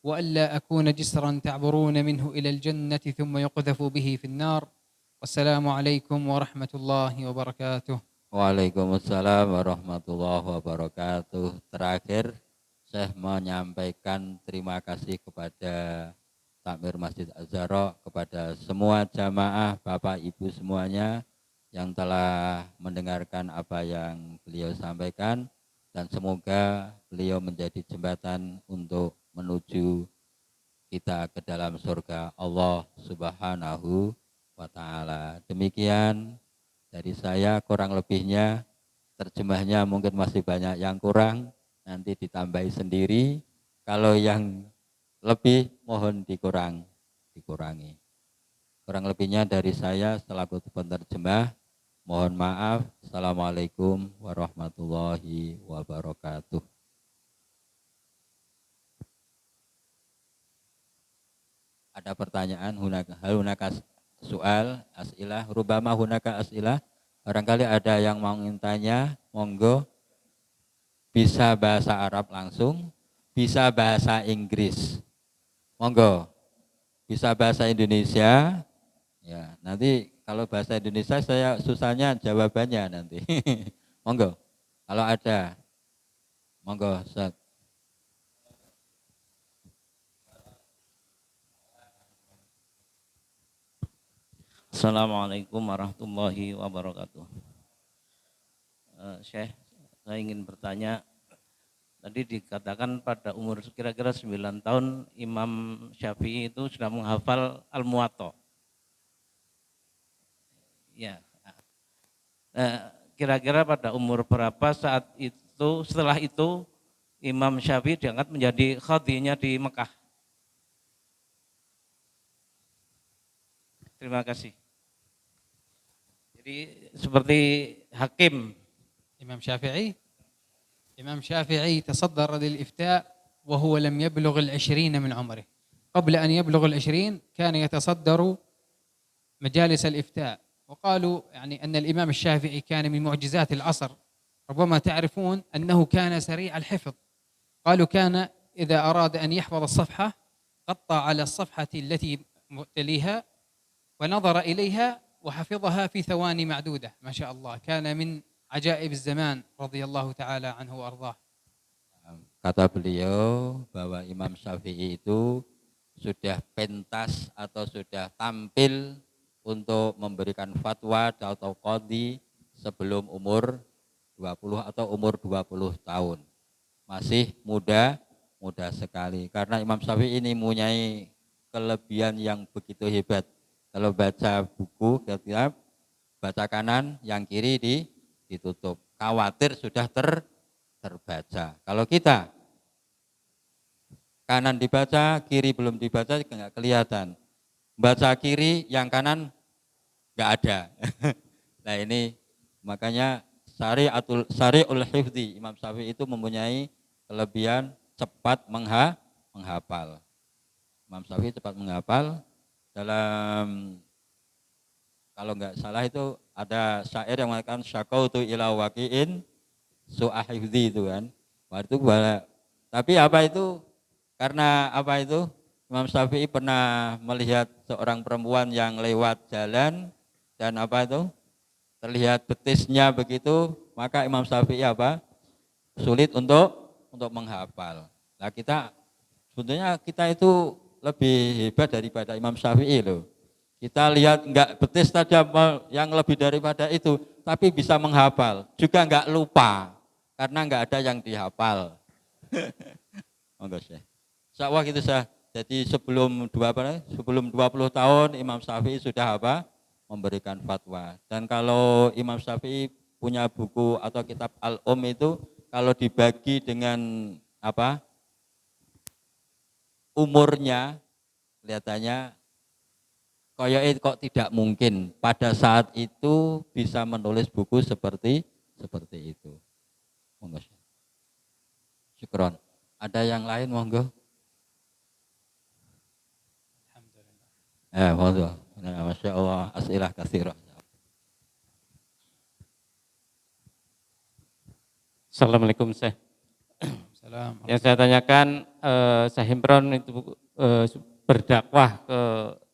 وألا أكون جسرا تعبرون منه إلى الجنة ثم يقذف به في النار. والسلام عليكم ورحمة الله وبركاته. Waalaikumsalam warahmatullahi wabarakatuh. Terakhir, saya menyampaikan terima kasih kepada Takmir Masjid Az-Zahra, kepada semua jamaah, Bapak Ibu semuanya yang telah mendengarkan apa yang beliau sampaikan, dan semoga beliau menjadi jembatan untuk menuju kita ke dalam surga Allah Subhanahu wa Ta'ala. Demikian dari saya, kurang lebihnya terjemahnya mungkin masih banyak yang kurang, nanti ditambahi sendiri. Kalau yang lebih mohon dikurangi. Kurang lebihnya dari saya selaku penerjemah, mohon maaf. Assalamualaikum warahmatullahi wabarakatuh. Ada pertanyaan? Hunaka soal, as'ilah, rubama hunaka as'ilah. Barangkali ada yang mau tanya, monggo. Bisa bahasa Arab langsung, bisa bahasa Inggris. Monggo. Bisa bahasa Indonesia. Ya, nanti kalau bahasa Indonesia saya susahnya jawabannya nanti. Monggo. Kalau ada. Monggo, Ustaz. Assalamualaikum warahmatullahi wabarakatuh. Syekh, saya ingin bertanya, tadi dikatakan pada umur kira-kira 9 tahun Imam Syafi'i itu sudah menghafal Al-Muwatta. Ya. Kira-kira pada umur berapa saat itu, setelah itu Imam Syafi'i diangkat menjadi qadhinya di Mekah? Terima kasih. Jadi seperti hakim. إمام شافعي تصدر للإفتاء وهو لم يبلغ 20 من عمره. قبل أن يبلغ 20 كان يتصدر مجالس الإفتاء، وقالوا يعني أن الإمام الشافعي كان من معجزات العصر. ربما تعرفون أنه كان سريع الحفظ. قالوا كان إذا أراد أن يحفظ الصفحة قطع على الصفحة التي تليها ونظر إليها وحفظها في ثواني معدودة. ما شاء الله، كان من عجائب الزمان رضي الله تعالى عنه وأرضاه. Kata beliau bahwa Imam Syafi'i itu sudah pentas atau sudah tampil untuk memberikan fatwa atau qadhi sebelum umur 20 atau umur 20 tahun. Masih muda sekali. Karena Imam Syafi'i ini mempunyai kelebihan yang begitu hebat. Kalau baca buku, kitab, baca kanan, yang kiri ditutup. Khawatir sudah terbaca. Kalau kita kanan dibaca, kiri belum dibaca, nggak kelihatan. Baca kiri, yang kanan nggak ada. Nah ini makanya syari'ul hifdzi, Imam Syafi'i itu mempunyai kelebihan cepat menghafal. Imam Syafi'i cepat menghafal. Dalam, kalau nggak salah itu ada syair yang mengatakan syakautu ila waqi'in su'ahifzi itu kan. Waktu itu tapi apa itu? Karena apa itu? Imam Syafi'i pernah melihat seorang perempuan yang lewat jalan dan apa itu? Terlihat betisnya begitu, maka Imam Syafi'i apa? Sulit untuk menghafal. Nah kita sebetulnya kita itu lebih hebat daripada Imam Syafi'i loh. Kita lihat enggak betis saja yang lebih daripada itu, tapi bisa menghafal, juga enggak lupa karena enggak ada yang dihafal. Monggo Syekh. Insyaallah gitu Syekh. Jadi sebelum 20 tahun Imam Syafi'i sudah apa? Memberikan fatwa. Dan kalau Imam Syafi'i punya buku atau kitab itu kalau dibagi dengan apa? Umurnya kelihatannya kok tidak mungkin pada saat itu bisa menulis buku seperti itu. Monggo. Syukron. Ada yang lain monggo? Wallah. Masya Allah, as'ilah katsirah. Assalamualaikum Syekh. Salam. Yang saya tanyakan, Syekh Imron itu berdakwah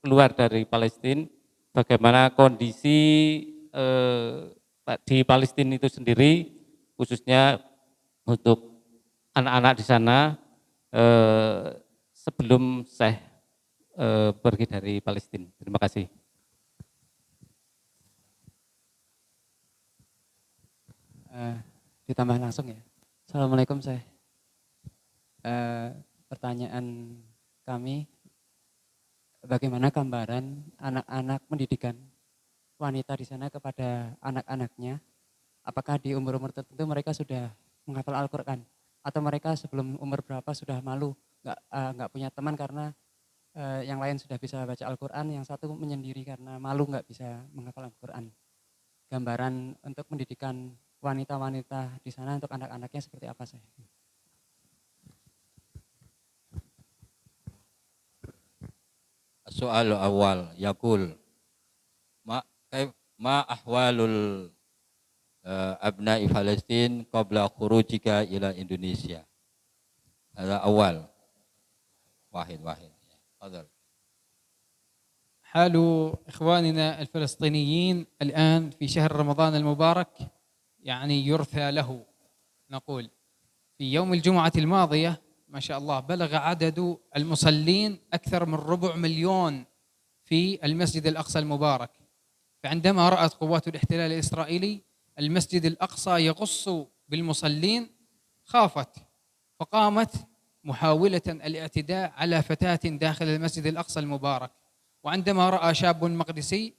keluar dari Palestina, bagaimana kondisi di Palestina itu sendiri, khususnya untuk anak-anak di sana sebelum Syekh pergi dari Palestina. Terima kasih. Ditambah langsung ya. Assalamualaikum Syekh. Pertanyaan kami, bagaimana gambaran anak-anak pendidikan wanita di sana kepada anak-anaknya? Apakah di umur-umur tertentu mereka sudah menghafal Al-Quran? Atau mereka sebelum umur berapa sudah malu, nggak punya teman karena yang lain sudah bisa baca Al-Quran, yang satu menyendiri karena malu nggak bisa menghafal Al-Quran. Gambaran untuk pendidikan wanita-wanita di sana untuk anak-anaknya seperti apa sih? Soal awal yakul ma ahwalul abna'i Palestin qabla khurujika ila Indonesia. Ada awal. Wahid. Fadhal. حال إخواننا الفلسطينيين الآن في شهر رمضان المبارك يعني يرثى له. نقول في يوم الجمعة الماضية ما شاء الله بلغ عدد المصلين أكثر من 250,000 في المسجد الأقصى المبارك. فعندما رأت قوات الاحتلال الإسرائيلي المسجد الأقصى يغص بالمصلين خافت، فقامت محاولة الاعتداء على فتاة داخل المسجد الأقصى المبارك. وعندما رأى شاب مقدسي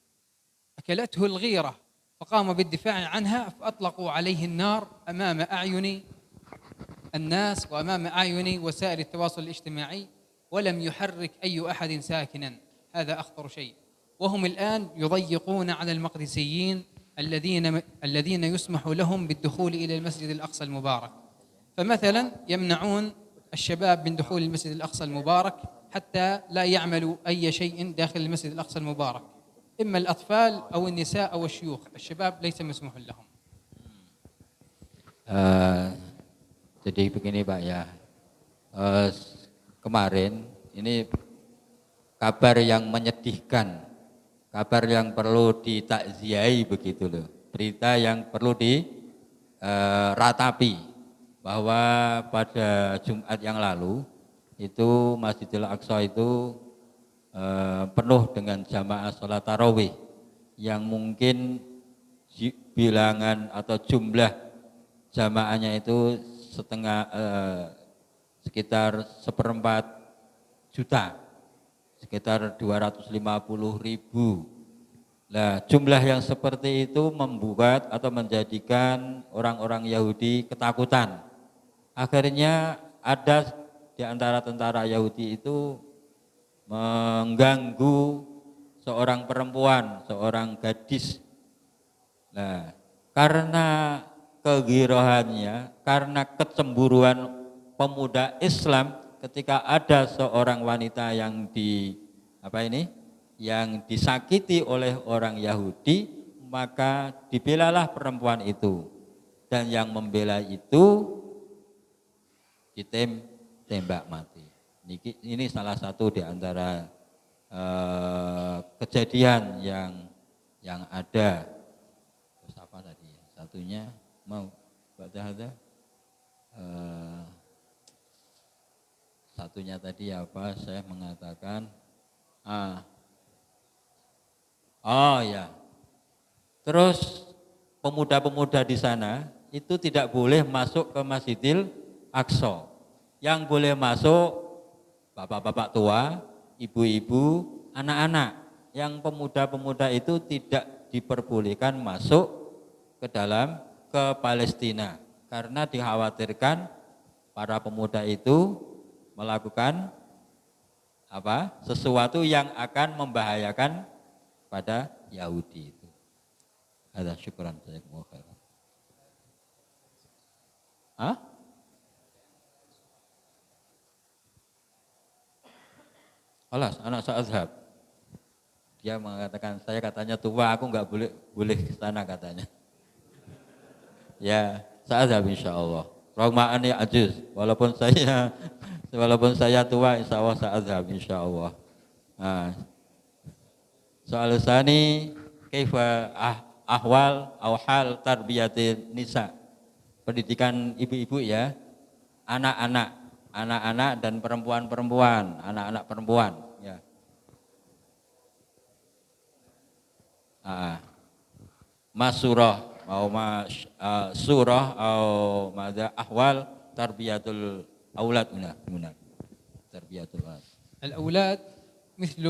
أكلته الغيرة فقام بالدفاع عنها، فأطلقوا عليه النار أمام أعين الناس وأمام أعين وسائل التواصل الاجتماعي، ولم يحرك أي أحد ساكنا. هذا أخطر شيء. وهم الآن يضيقون على المقدسيين الذين يسمح لهم بالدخول إلى المسجد الأقصى المبارك. فمثلا يمنعون الشباب من دخول المسجد الأقصى المبارك حتى لا يعملوا أي شيء داخل المسجد الأقصى المبارك، إما الأطفال أو النساء أو الشيوخ. الشباب ليس مسموح لهم. Jadi begini Pak ya, kemarin ini kabar yang menyedihkan, kabar yang perlu ditakziahi begitu loh, berita yang perlu diratapi bahwa pada Jumat yang lalu itu Masjidil Aqsa itu penuh dengan jamaah sholat tarawih yang mungkin bilangan atau jumlah jamaahnya itu sekitar 1/4 juta, sekitar 250.000. Nah, jumlah yang seperti itu membuat atau menjadikan orang-orang Yahudi ketakutan. Akhirnya ada di antara tentara Yahudi itu mengganggu seorang perempuan, seorang gadis. Nah, karena kegirohannya, karena kecemburuan pemuda Islam ketika ada seorang wanita yang yang disakiti oleh orang Yahudi, maka dibelalah perempuan itu, dan yang membela itu ditembak mati. Ini salah satu di antara kejadian yang ada. Terus apa tadi? Satunya mau baca satunya tadi apa? Saya mengatakan ya. Terus pemuda-pemuda di sana itu tidak boleh masuk ke Masjidil Aqsa. Yang boleh masuk bapak-bapak tua, ibu-ibu, anak-anak. Yang pemuda-pemuda itu tidak diperbolehkan masuk ke Palestina karena dikhawatirkan para pemuda itu melakukan sesuatu yang akan membahayakan pada Yahudi itu. Ada syukuran saya khairan. Alas, anak seazhab. Dia mengatakan, saya katanya tua, aku nggak boleh ke sana katanya. Ya, sa'adhab insyaallah. Rohma'an ya ajuz, walaupun saya tua, insya Allah sa'adhab insyaallah. Nah, soal sani, kaifa ahwal hal tarbiyatin nisa. Pendidikan ibu-ibu ya, anak-anak dan perempuan-perempuan, anak-anak perempuan ya. Masurah atau surah atau mada ahwal tarbiyatul aulad benar. Tarbiyatul aulad. الأولاد مثل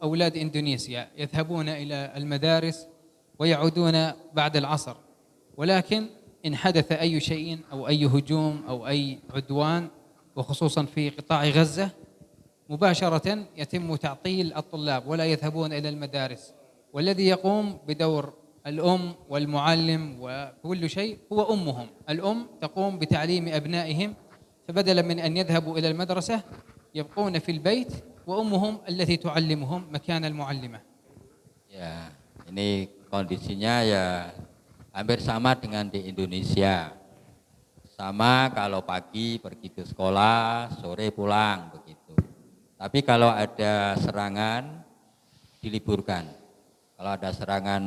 أولاد إندونيسيا يذهبون إلى المدارس ويعودون بعد العصر، ولكن إن حدث أي شيء أو أي هجوم أو أي عدوان وخصوصا في قطاع غزة مباشرة يتم تعطيل الطلاب ولا يذهبون إلى المدارس، والذي يقوم بدور الأم والمعلم وكل شيء هو أمهم. الأم تقوم بتعليم أبنائهم، فبدلا من أن يذهبوا إلى المدرسة يبقون في البيت وأمهم التي تعلمهم مكان المعلمة. Ya, ini kondisinya ya hampir sama dengan di Indonesia. Sama kalau pagi pergi ke sekolah, sore pulang begitu. Tapi kalau ada serangan diliburkan. Kalau ada serangan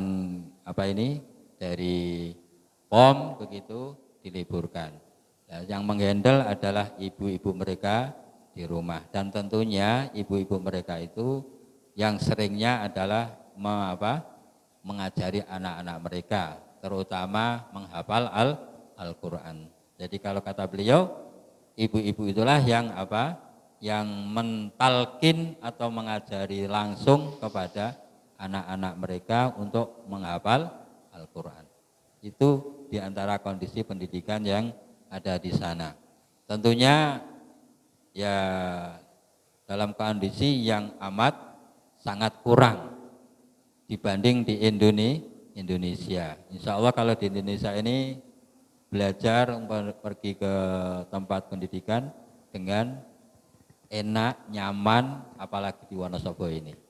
dari POM begitu diliburkan. Ya, yang menghandle adalah ibu-ibu mereka di rumah, dan tentunya ibu-ibu mereka itu yang seringnya adalah mengajari anak-anak mereka, terutama menghafal Al-Quran. Jadi kalau kata beliau, ibu-ibu itulah yang yang mentalkin atau mengajari langsung kepada anak-anak mereka untuk menghafal Al-Quran. Itu diantara kondisi pendidikan yang ada di sana. Tentunya ya dalam kondisi yang amat sangat kurang dibanding di Indonesia. Insya Allah kalau di Indonesia ini belajar pergi ke tempat pendidikan dengan enak, nyaman, apalagi di Wonosobo ini.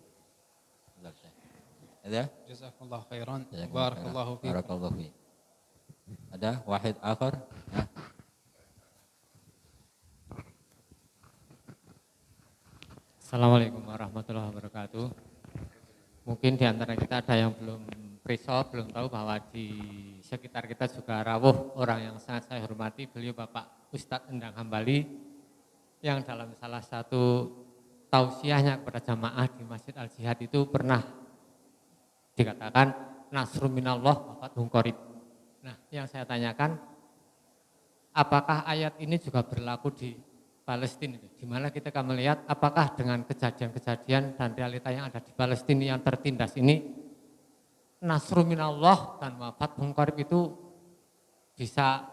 Ada? Jazakumullah khairan. Barakallahu fiikum. Barakallahu fiik. Ada wahid akhar? Nah. Assalamualaikum warahmatullahi wabarakatuh. Mungkin di antara kita ada yang belum belum tahu bahwa di sekitar kita juga rawuh orang yang sangat saya hormati, beliau Bapak Ustadz Endang Hambali, yang dalam salah satu tausiahnya kepada jamaah di Masjid Al-Jihad itu pernah dikatakan nasrun minallah wa fathun qarib. Nah, yang saya tanyakan, apakah ayat ini juga berlaku di Palestina itu, di mana kita akan melihat apakah dengan kejadian-kejadian dan realita yang ada di Palestina yang tertindas ini, nasru minallah dan wa fathun qarib itu bisa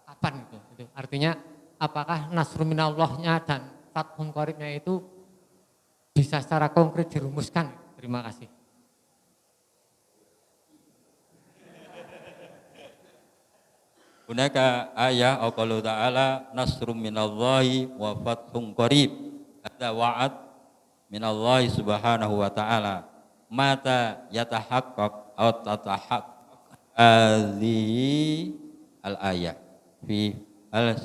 kapan itu? Artinya apakah nasru minallahnya dan fathun qaribnya itu bisa secara konkret dirumuskan? Terima kasih. Hunaka ayah qaulu ta'ala nasrum minallahi wa fathun qarib. Ada wa'ad minallahi subhanahu wa ta'ala. Mata yatahaqqaq atau tatahaqqaq hadhihi al-ayah. Fi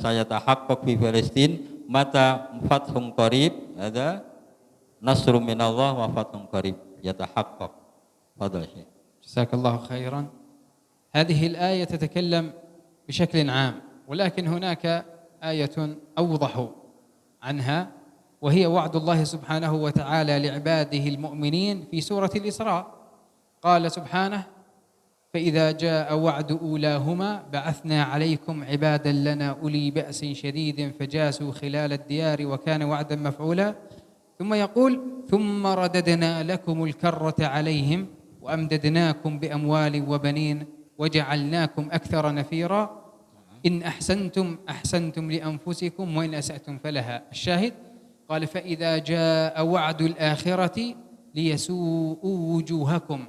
sayatahaqqaq fi Palestin mata fathun qarib, ada nasrum minallah wa fathun qarib yatahaqqaq. Fadhal Syekh. Jazakallahu khairan. هذه الآية تتكلم بشكل عام، ولكن هناك آية أوضح عنها، وهي وعد الله سبحانه وتعالى لعباده المؤمنين في سورة الإسراء. قال سبحانه: فإذا جاء وعد أولاهما بعثنا عليكم عبادا لنا أولي بأس شديد فجاسوا خلال الديار وكان وعدا مفعولا. ثم يقول: ثم رددنا لكم الكرة عليهم وأمددناكم بأموال وبنين وجعلناكم أكثر نفيرا إن أحسنتم أحسنتم لأنفسكم وإن أسأتم فلها. الشاهد قال: فإذا جاء وعد الآخرة ليسوءوا وجوهكم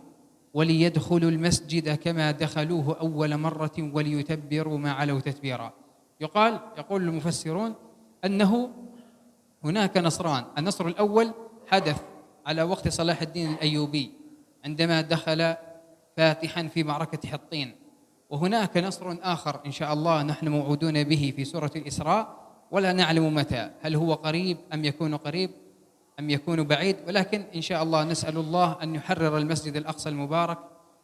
وليدخلوا المسجد كما دخلوه أول مرة وليتبروا ما علوا تتبيرا. يقول المفسرون أنه هناك نصران. النصر الأول حدث على وقت صلاح الدين الأيوبي عندما دخل فاتحا في معركة حطين. وهناك نصر آخر إن شاء الله نحن موعودون به في سورة الإسراء ولا نعلم متى، هل هو قريب أم يكون قريب أم يكون بعيد، ولكن إن شاء الله نسأل الله أن يحرر المسجد الأقصى المبارك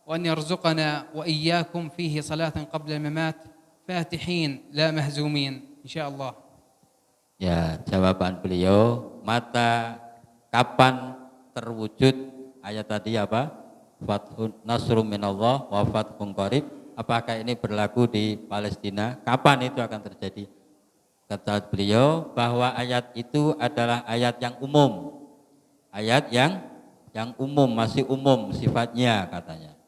وأن يرزقنا وإياكم فيه صلاة قبل الممات فاتحين لا مهزومين إن شاء الله. Ya, jawaban beliau, mata kapan terwujud ayat tadi apa? Fathun nasrum minallah wa fathun qarib. Apakah ini berlaku di Palestina? Kapan itu akan terjadi? Kata beliau bahwa ayat itu adalah ayat yang umum. Ayat yang umum, masih umum sifatnya katanya.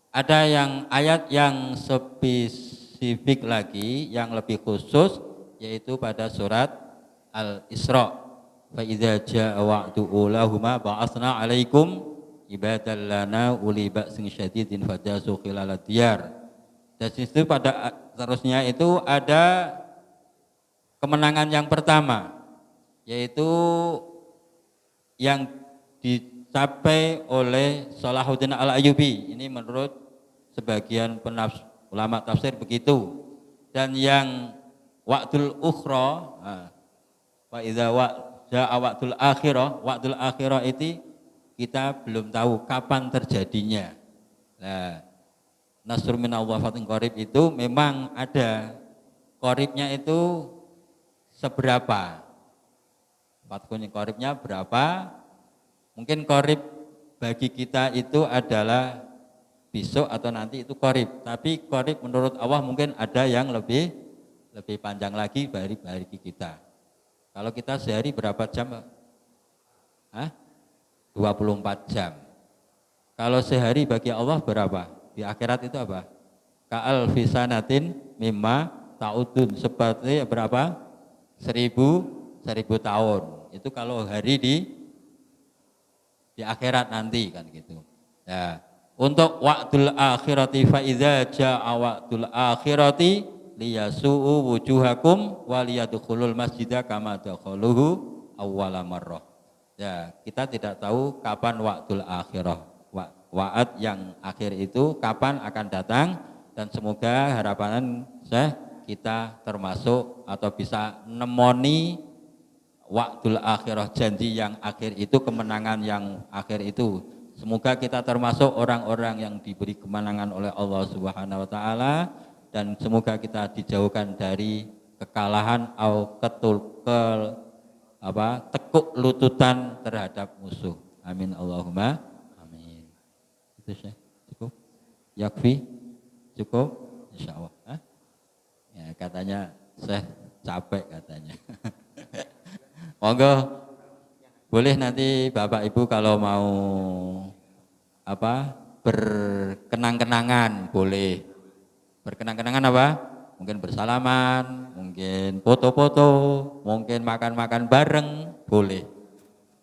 Ada yang ayat yang spesifik lagi, yang lebih khusus, yaitu pada surat Al-Isra. Fa idza jaa wa'du ulahuma ba'atsna 'alaikum ibadan lana uli ba'sin syadidin fajasu khilal diyar. Dan situ pada terusnya itu ada kemenangan yang pertama, yaitu yang dicapai oleh Salahuddin Al-Ayyubi. Ini menurut sebagian ulama tafsir begitu. Dan yang wa'dul ukhra, wa idza jaa wa'dul akhirah itu kita belum tahu kapan terjadinya. Nah, Nasrun minallah fathun qarib itu memang ada, qaribnya itu seberapa? Fathun qaribnya berapa? Mungkin qarib bagi kita itu adalah besok atau nanti itu qarib. Tapi qarib menurut Allah mungkin ada yang lebih panjang lagi bagi kita. Kalau kita sehari berapa jam, Pak? 24 jam. Kalau sehari bagi Allah berapa? Di akhirat itu apa? Ka'al fisanatin mimma ta'udun, seperti berapa? 1000 tahun. Itu kalau hari di akhirat nanti kan gitu. Nah, untuk wa'dul akhirati fa idza jaa wa'dul akhirati liyasu'u wujuhakum wa liyadkhulul masjida kama dakhaluhu awwala marrah. Ya, kita tidak tahu kapan wa'dul akhirah. Wa'ad yang akhir itu kapan akan datang, dan semoga harapan saya kita termasuk atau bisa nemoni wa'dul akhirah, janji yang akhir itu, kemenangan yang akhir itu. Semoga kita termasuk orang-orang yang diberi kemenangan oleh Allah Subhanahu wa taala, dan semoga kita dijauhkan dari kekalahan atau tekuk lututan terhadap musuh. Amin Allahumma amin. Itu Syekh, cukup? Yakfi? Cukup? Insyaallah. Ya, katanya Syekh capek katanya. Monggo boleh nanti Bapak Ibu kalau mau berkenang-kenangan boleh. Berkenang-kenangan apa? Mungkin bersalaman, mungkin foto-foto, mungkin makan-makan bareng, boleh.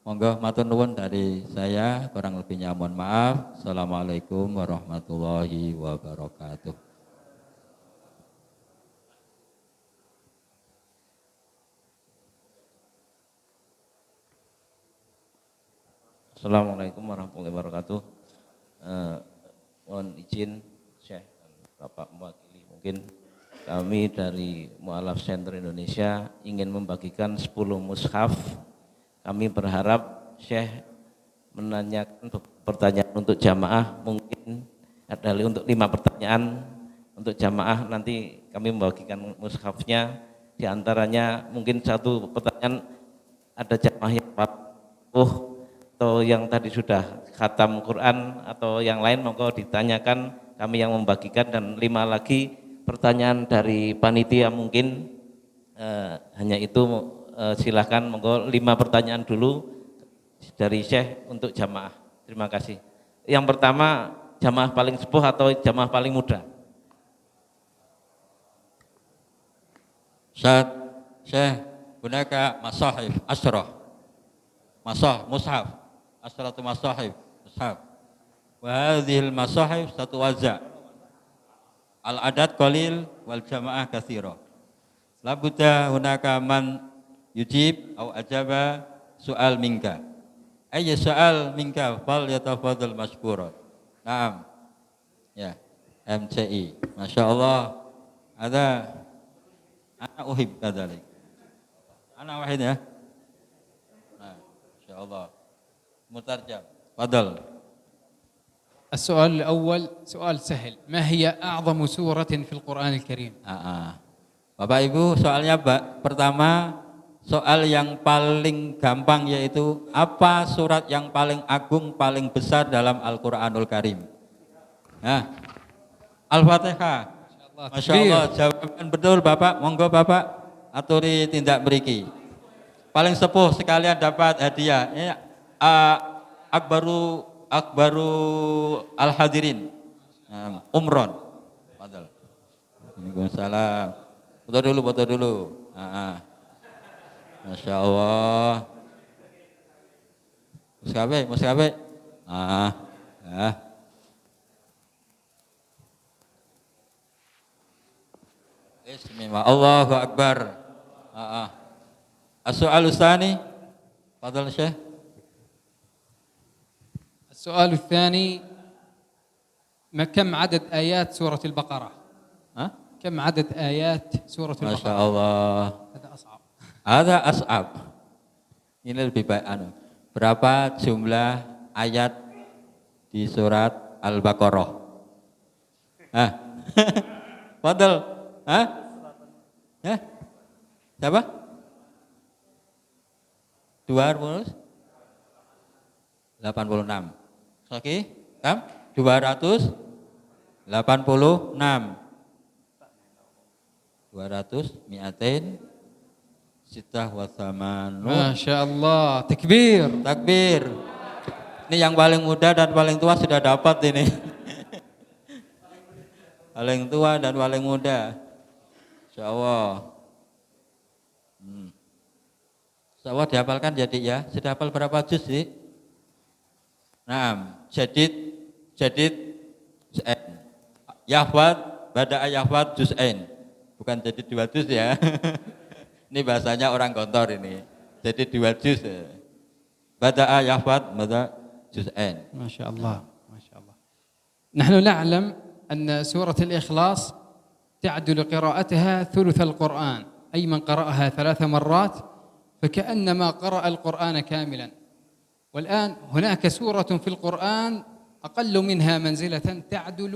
Monggo matur nuwun dari saya, kurang lebihnya mohon maaf. Assalamualaikum warahmatullahi wabarakatuh. Assalamualaikum warahmatullahi wabarakatuh. Mohon izin Syekh, Bapak mewakili, mungkin kami dari Mu'alaf Center Indonesia ingin membagikan 10 mushaf. Kami berharap Syekh menanyakan pertanyaan untuk jamaah, mungkin ada untuk 5 pertanyaan untuk jamaah. Nanti kami membagikan mushafnya, di antaranya mungkin 1 pertanyaan ada jamaah yang atau yang tadi sudah khatam Quran atau yang lain, monggo ditanyakan, kami yang membagikan. Dan 5 lagi pertanyaan dari panitia mungkin hanya itu, silahkan monggo 5 pertanyaan dulu dari Syekh untuk jamaah. Terima kasih. Yang pertama, jamaah paling sepuh atau jamaah paling muda? Syekh, gunaka masahif asrah. Mushaf. Asratu masahif, mushaf. Wa hadhil masahif satu waza. Al-adad qalil wal jamaah katsira. La budda hunaka man yujib au ajaba soal minka. Ayy soal minka fal yatafadhal mashkuran. Naam. Ya. MCI. Masya Allah. Ada anak uhib kadalik. Anak wahid ya. Nah, Masya Allah. Mutarjam. Fadal. السؤال الأول سؤال سهل. ما هي أعظم سورة في القرآن الكريم؟ Bapak Ibu, soalnya pertama soal yang paling gampang yaitu apa surat yang paling agung, paling besar dalam Al-Quranul Karim? Nah, Al-Fatihah. Masya Allah, jawaban betul Bapak. Monggo Bapak aturi tindak beriki. Paling sepuh sekalian dapat hadiah. Ini Akbaru al-hadirin. Umron. Padahal. Waalaikumsalam. Foto dulu. Masya Allah. Muskabe. Bismillah. Allahu Akbar. As-soal tsani. Fadhal Syekh. السؤال الثاني كم عدد آيات سورة البقرة؟ كم عدد آيات سورة البقرة؟ ما شاء الله. Ada as'ab. Ini lebih baik berapa jumlah ayat di surat Al-Baqarah? Fadal. Siapa? 286. Oke, kam? 286. 200 mi'atain sitah wa thamanu. Masya Allah, takbir. Takbir. Ini yang paling muda dan paling tua sudah dapat ini. Paling tua dan paling muda. Insya Allah. Insya Allah dihafalkan jadi ya. Sudah hafal berapa juz sih? Nah, jadid juz'ain. Yahfad bada'a yahfad juz'ain. Bukan jadi 2 juz ya. Ini bahasanya orang kantor ini. Jadi 2 juz. Bada'a yahfad bada'a juz'ain. ما شاء الله ما شاء الله. نحن نعلم أن سورة الإخلاص تعدل قراءتها ثلث القرآن، أي من قرأها 3 مرات فكأنما قرأ القرآن كاملا. والآن هناك سورة في القرآن أقل منها منزلة تعدل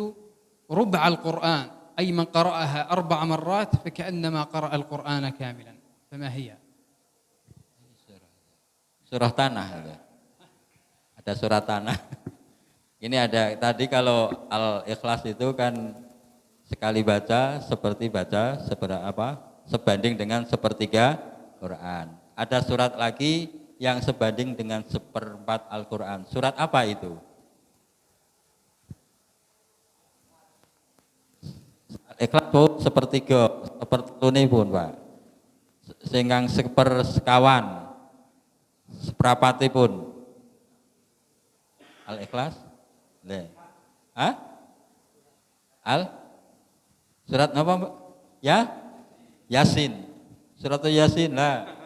ربع القرآن، أي من قرأها 4 مرات فكأنما قرأ القرآن كاملا. فما هي؟ Surah Tanah. Ada surah Tanah. Ini ada tadi kalau Al-Ikhlas itu kan sekali baca sebanding dengan 1/3 Quran. Ada surat lagi yang sebanding dengan 1/4 Al-Quran. Surat apa itu? Ikhlas pun 1/3, 1/3 pun Pak. Singgang 1/sekawan, 1/4 pun. Al-Ikhlas? Surat apa Pak? Yasin. Surat Yasin lah.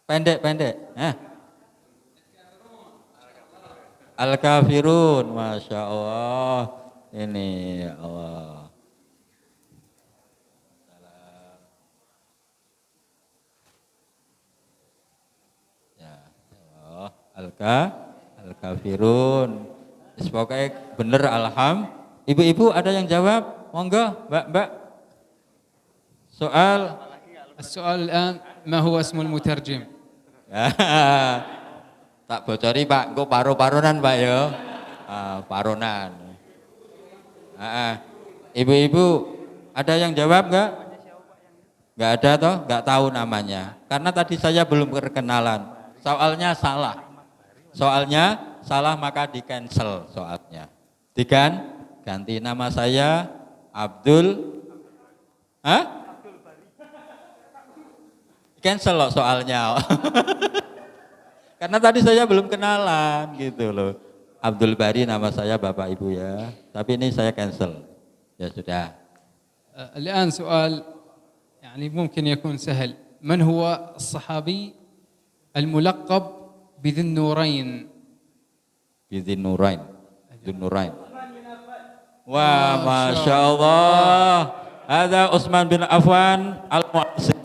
Pendek. Al-Kafirun, Masya Allah. Ini ya Allah. Ya Allah. Al-Kafirun. Pokoknya bener alham. Ibu-ibu ada yang jawab? Monggo, Mbak. السؤال الآن ما هو اسم المترجم؟ Tak bocori Pak, engko paro-paronan Pak ya. Paronan. Ibu-ibu ada yang jawab enggak? Enggak ada toh, enggak tahu namanya. Karena tadi saya belum perkenalan. Soalnya salah maka di-cancel soalnya. Ganti nama saya Abdul. Cancel loh soalnya. Karena tadi saya belum kenalan gitu loh. Abdul Bari nama saya Bapak Ibu ya. Tapi ini saya cancel. Ya sudah. الآن سؤال يعني ممكن يكون سهل. من هو الصحابي الملقب بذي النورين. Bidin Nurain. Dzun Nurain. Wah, Masya Allah. Ada Utsman bin Affan al-Mu'assir.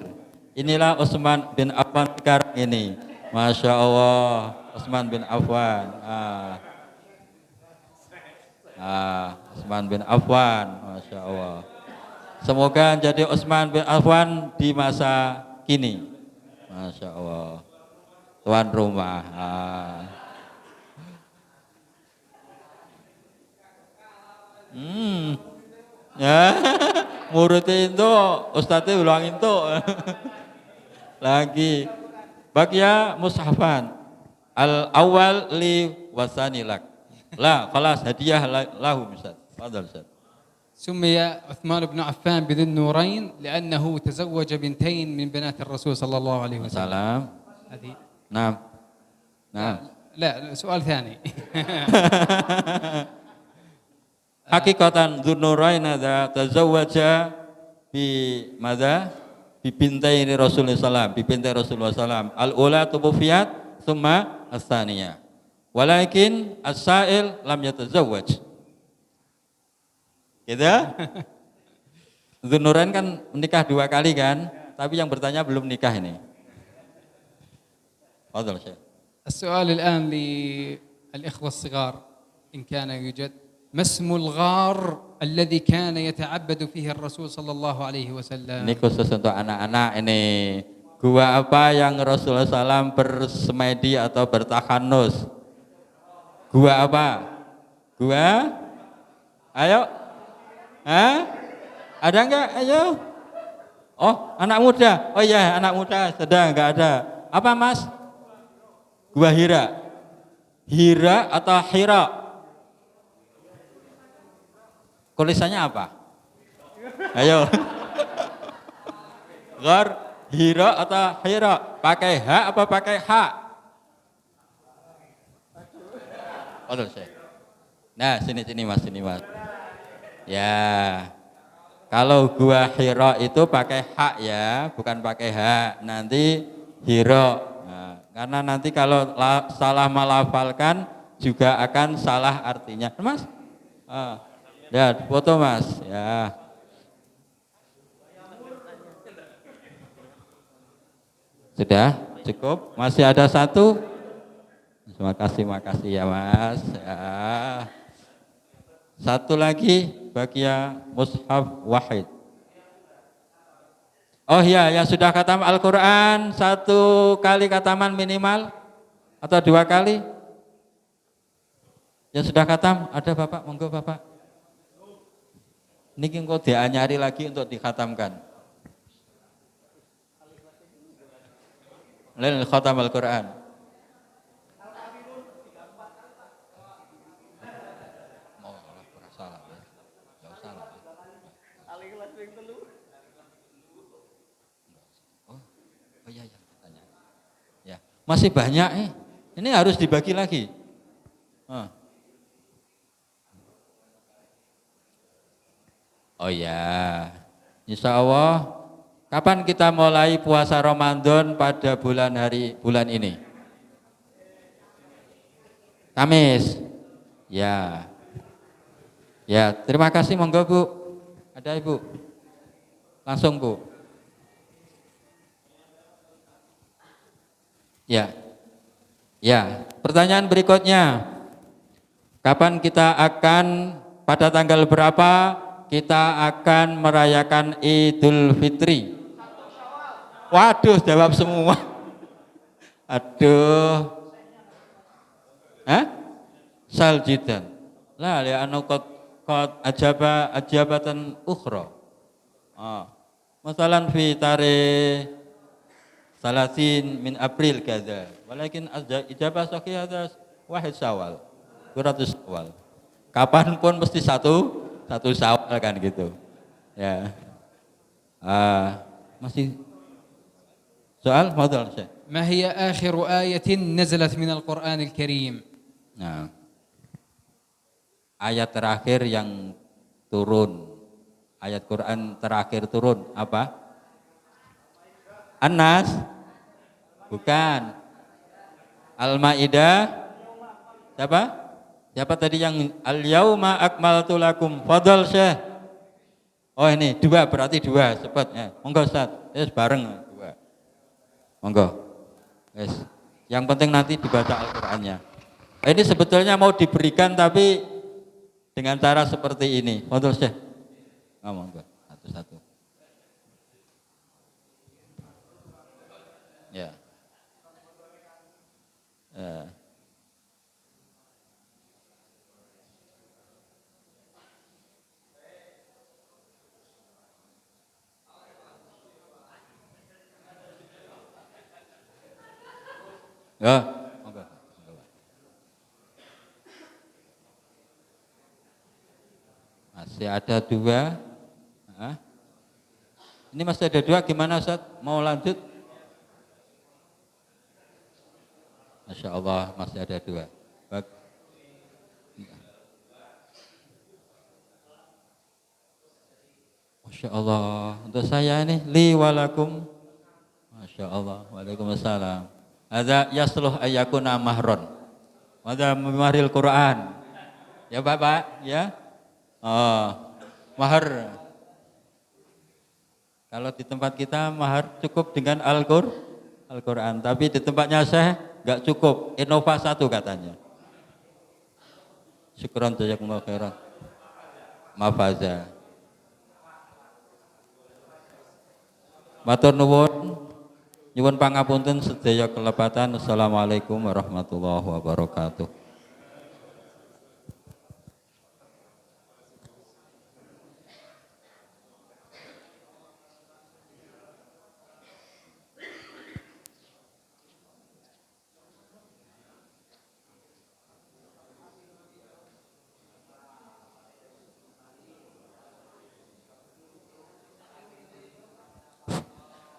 Inilah Utsman bin Affan sekarang ini. Masya Allah. Utsman bin Affan. Utsman bin Affan. Masya Allah. Semoga jadi Utsman bin Affan di masa kini. Masya Allah. Tuan rumah. Ya, muridnya itu, ustadznya ulang itu. Lagi. Bagia mushafan. Al-awwal li wasani lak. La, khalas hadiah lahu Ustaz. Fadal Ustaz. سمي عثمان بن عفان بذي النورين لأنه تزوج بنتين من بنات الرسول صلى الله عليه وسلم. Salam. هذه Nah. Nah. لا سؤال ثاني. Hakikatan Dzunurain ada tazawwaja bi madza bi bintaini Rasulullah sallam, bi bintai Rasulullah sallam. Al-ula tubufiyat tsumma as-tsaniyah. Walakin as-sa'il lam yatazawwaj. Gitu? Dzunurain kan menikah 2 kali kan, tapi yang bertanya belum nikah ini. Fadhal Syekh. السؤال الآن للإخوة الصغار إن كان يوجد. ما اسم الغار الذي كان يتعبد فيه الرسول صلى الله عليه وسلم؟ Ini khusus untuk anak-anak ini. Gua apa yang Rasulullah SAW bersemedi atau bertahanus? Gua apa? Gua? Ayo. Hah? Ada enggak? Ayo. Oh, anak muda. Oh iya, anak muda sedang enggak ada. Apa Mas? Gua Hira. Hira atau Hira? Tulisannya apa? Ayo. Ghar, Hira atau Hira? Pakai H apa pakai H? Oh, nah, sini Mas, sini Mas. Ya. Kalau gua Hira itu pakai H ya, bukan pakai H. Nanti Hira. Nah, karena nanti kalau salah melafalkan juga akan salah artinya. Mas? Ya, foto Mas. Ya. Sudah? Cukup? Masih ada satu? Makasih ya Mas. Ya. Satu lagi bagia mushaf wahid. Oh ya, yang sudah khatam Al-Quran 1 kali khataman minimal atau 2 kali? Yang sudah khatam ada Bapak, monggo Bapak. Niki engko dianyari lagi untuk dikhatamkan. Lain khatam Al-Quran. Oh iya, tanya. Ya, masih banyak Ini harus dibagi lagi. Oh ya, insya Allah, kapan kita mulai puasa Ramadan pada bulan ini? Kamis. Ya. Ya, terima kasih, monggo Bu. Ada Ibu. Langsung Bu. Ya. Ya, pertanyaan berikutnya. Kapan kita akan, pada tanggal berapa kita akan merayakan Idul Fitri? Waduh, jawab semua. Aduh. Saljidan. La li'annahu qad ajabatan ukhra. Masalan fi tarikh 30 min April kada. Walakin ijabah sahih ada 1 Syawal. 200 Syawal. Kapanpun mesti satu Syawal kan gitu. Ya. Masih soal fadhal Syekh. ما هي آخر آية نزلت من القرآن الكريم؟ Nah. Ayat terakhir yang turun. Ayat Quran terakhir turun apa? An-Nas? Bukan. Al-Maidah. Siapa? Siapa tadi yang al-yauma akmaltu lakum? Fadhal Syekh. Oh ini dua, berarti dua, cepat ya. Monggo Ustaz. Yes, bareng dua. Monggo. Yes. Yang penting nanti dibaca Al-Qur'annya. Ini sebetulnya mau diberikan tapi dengan cara seperti ini. Fadhal Syekh. Oh, monggo. Satu-satu. Ya. Ya, monggo. Masih ada dua. Hah? Ini masih ada dua, gimana Ustaz? Mau lanjut? Masya Allah, masih ada dua. Masya Allah, untuk saya ini li walakum. Masya Allah, waalaikumsalam. Ada yasluh ayyakuna mahron. Ada mahril Quran. Ya Bapak, ya. Oh, mahar. Kalau di tempat kita mahar cukup dengan Al-Quran, tapi di tempatnya Syekh enggak cukup, Innova 1 katanya. Syukran jazakumullah khairan. Mafaza. Matur nuwun, nyuwun pangapunten sedaya kelepatan. Assalamualaikum warahmatullahi wabarakatuh.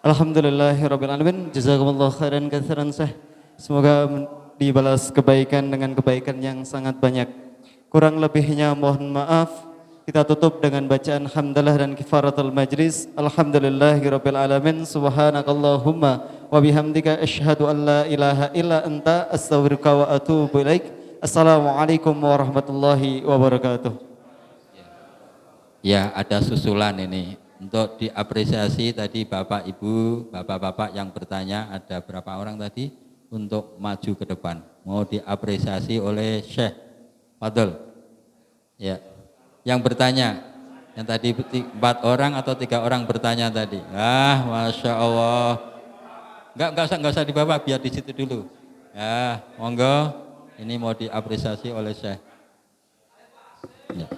Alhamdulillahirrabbilalamin. Jazakumullah khairan katsiran Syekh. Semoga dibalas kebaikan dengan kebaikan yang sangat banyak. Kurang lebihnya mohon maaf. Kita tutup dengan bacaan hamdalah dan kifaratul majlis. Alhamdulillahirrabbilalamin. Subhanakallahumma wa bihamdika asyhadu an la ilaha illa anta astaghfiruka wa atubu ilaik. Assalamualaikum warahmatullahi wabarakatuh. Ya, ada susulan ini. Untuk diapresiasi tadi Bapak Ibu, Bapak-bapak yang bertanya, ada berapa orang tadi untuk maju ke depan. Mau diapresiasi oleh Syekh Fadl. Ya. Yang bertanya, yang tadi 4 orang atau 3 orang bertanya tadi. Ah, Masya Allah. Enggak usah dibawa, biar di situ dulu. Ya, monggo. Ini mau diapresiasi oleh Syekh. Ya.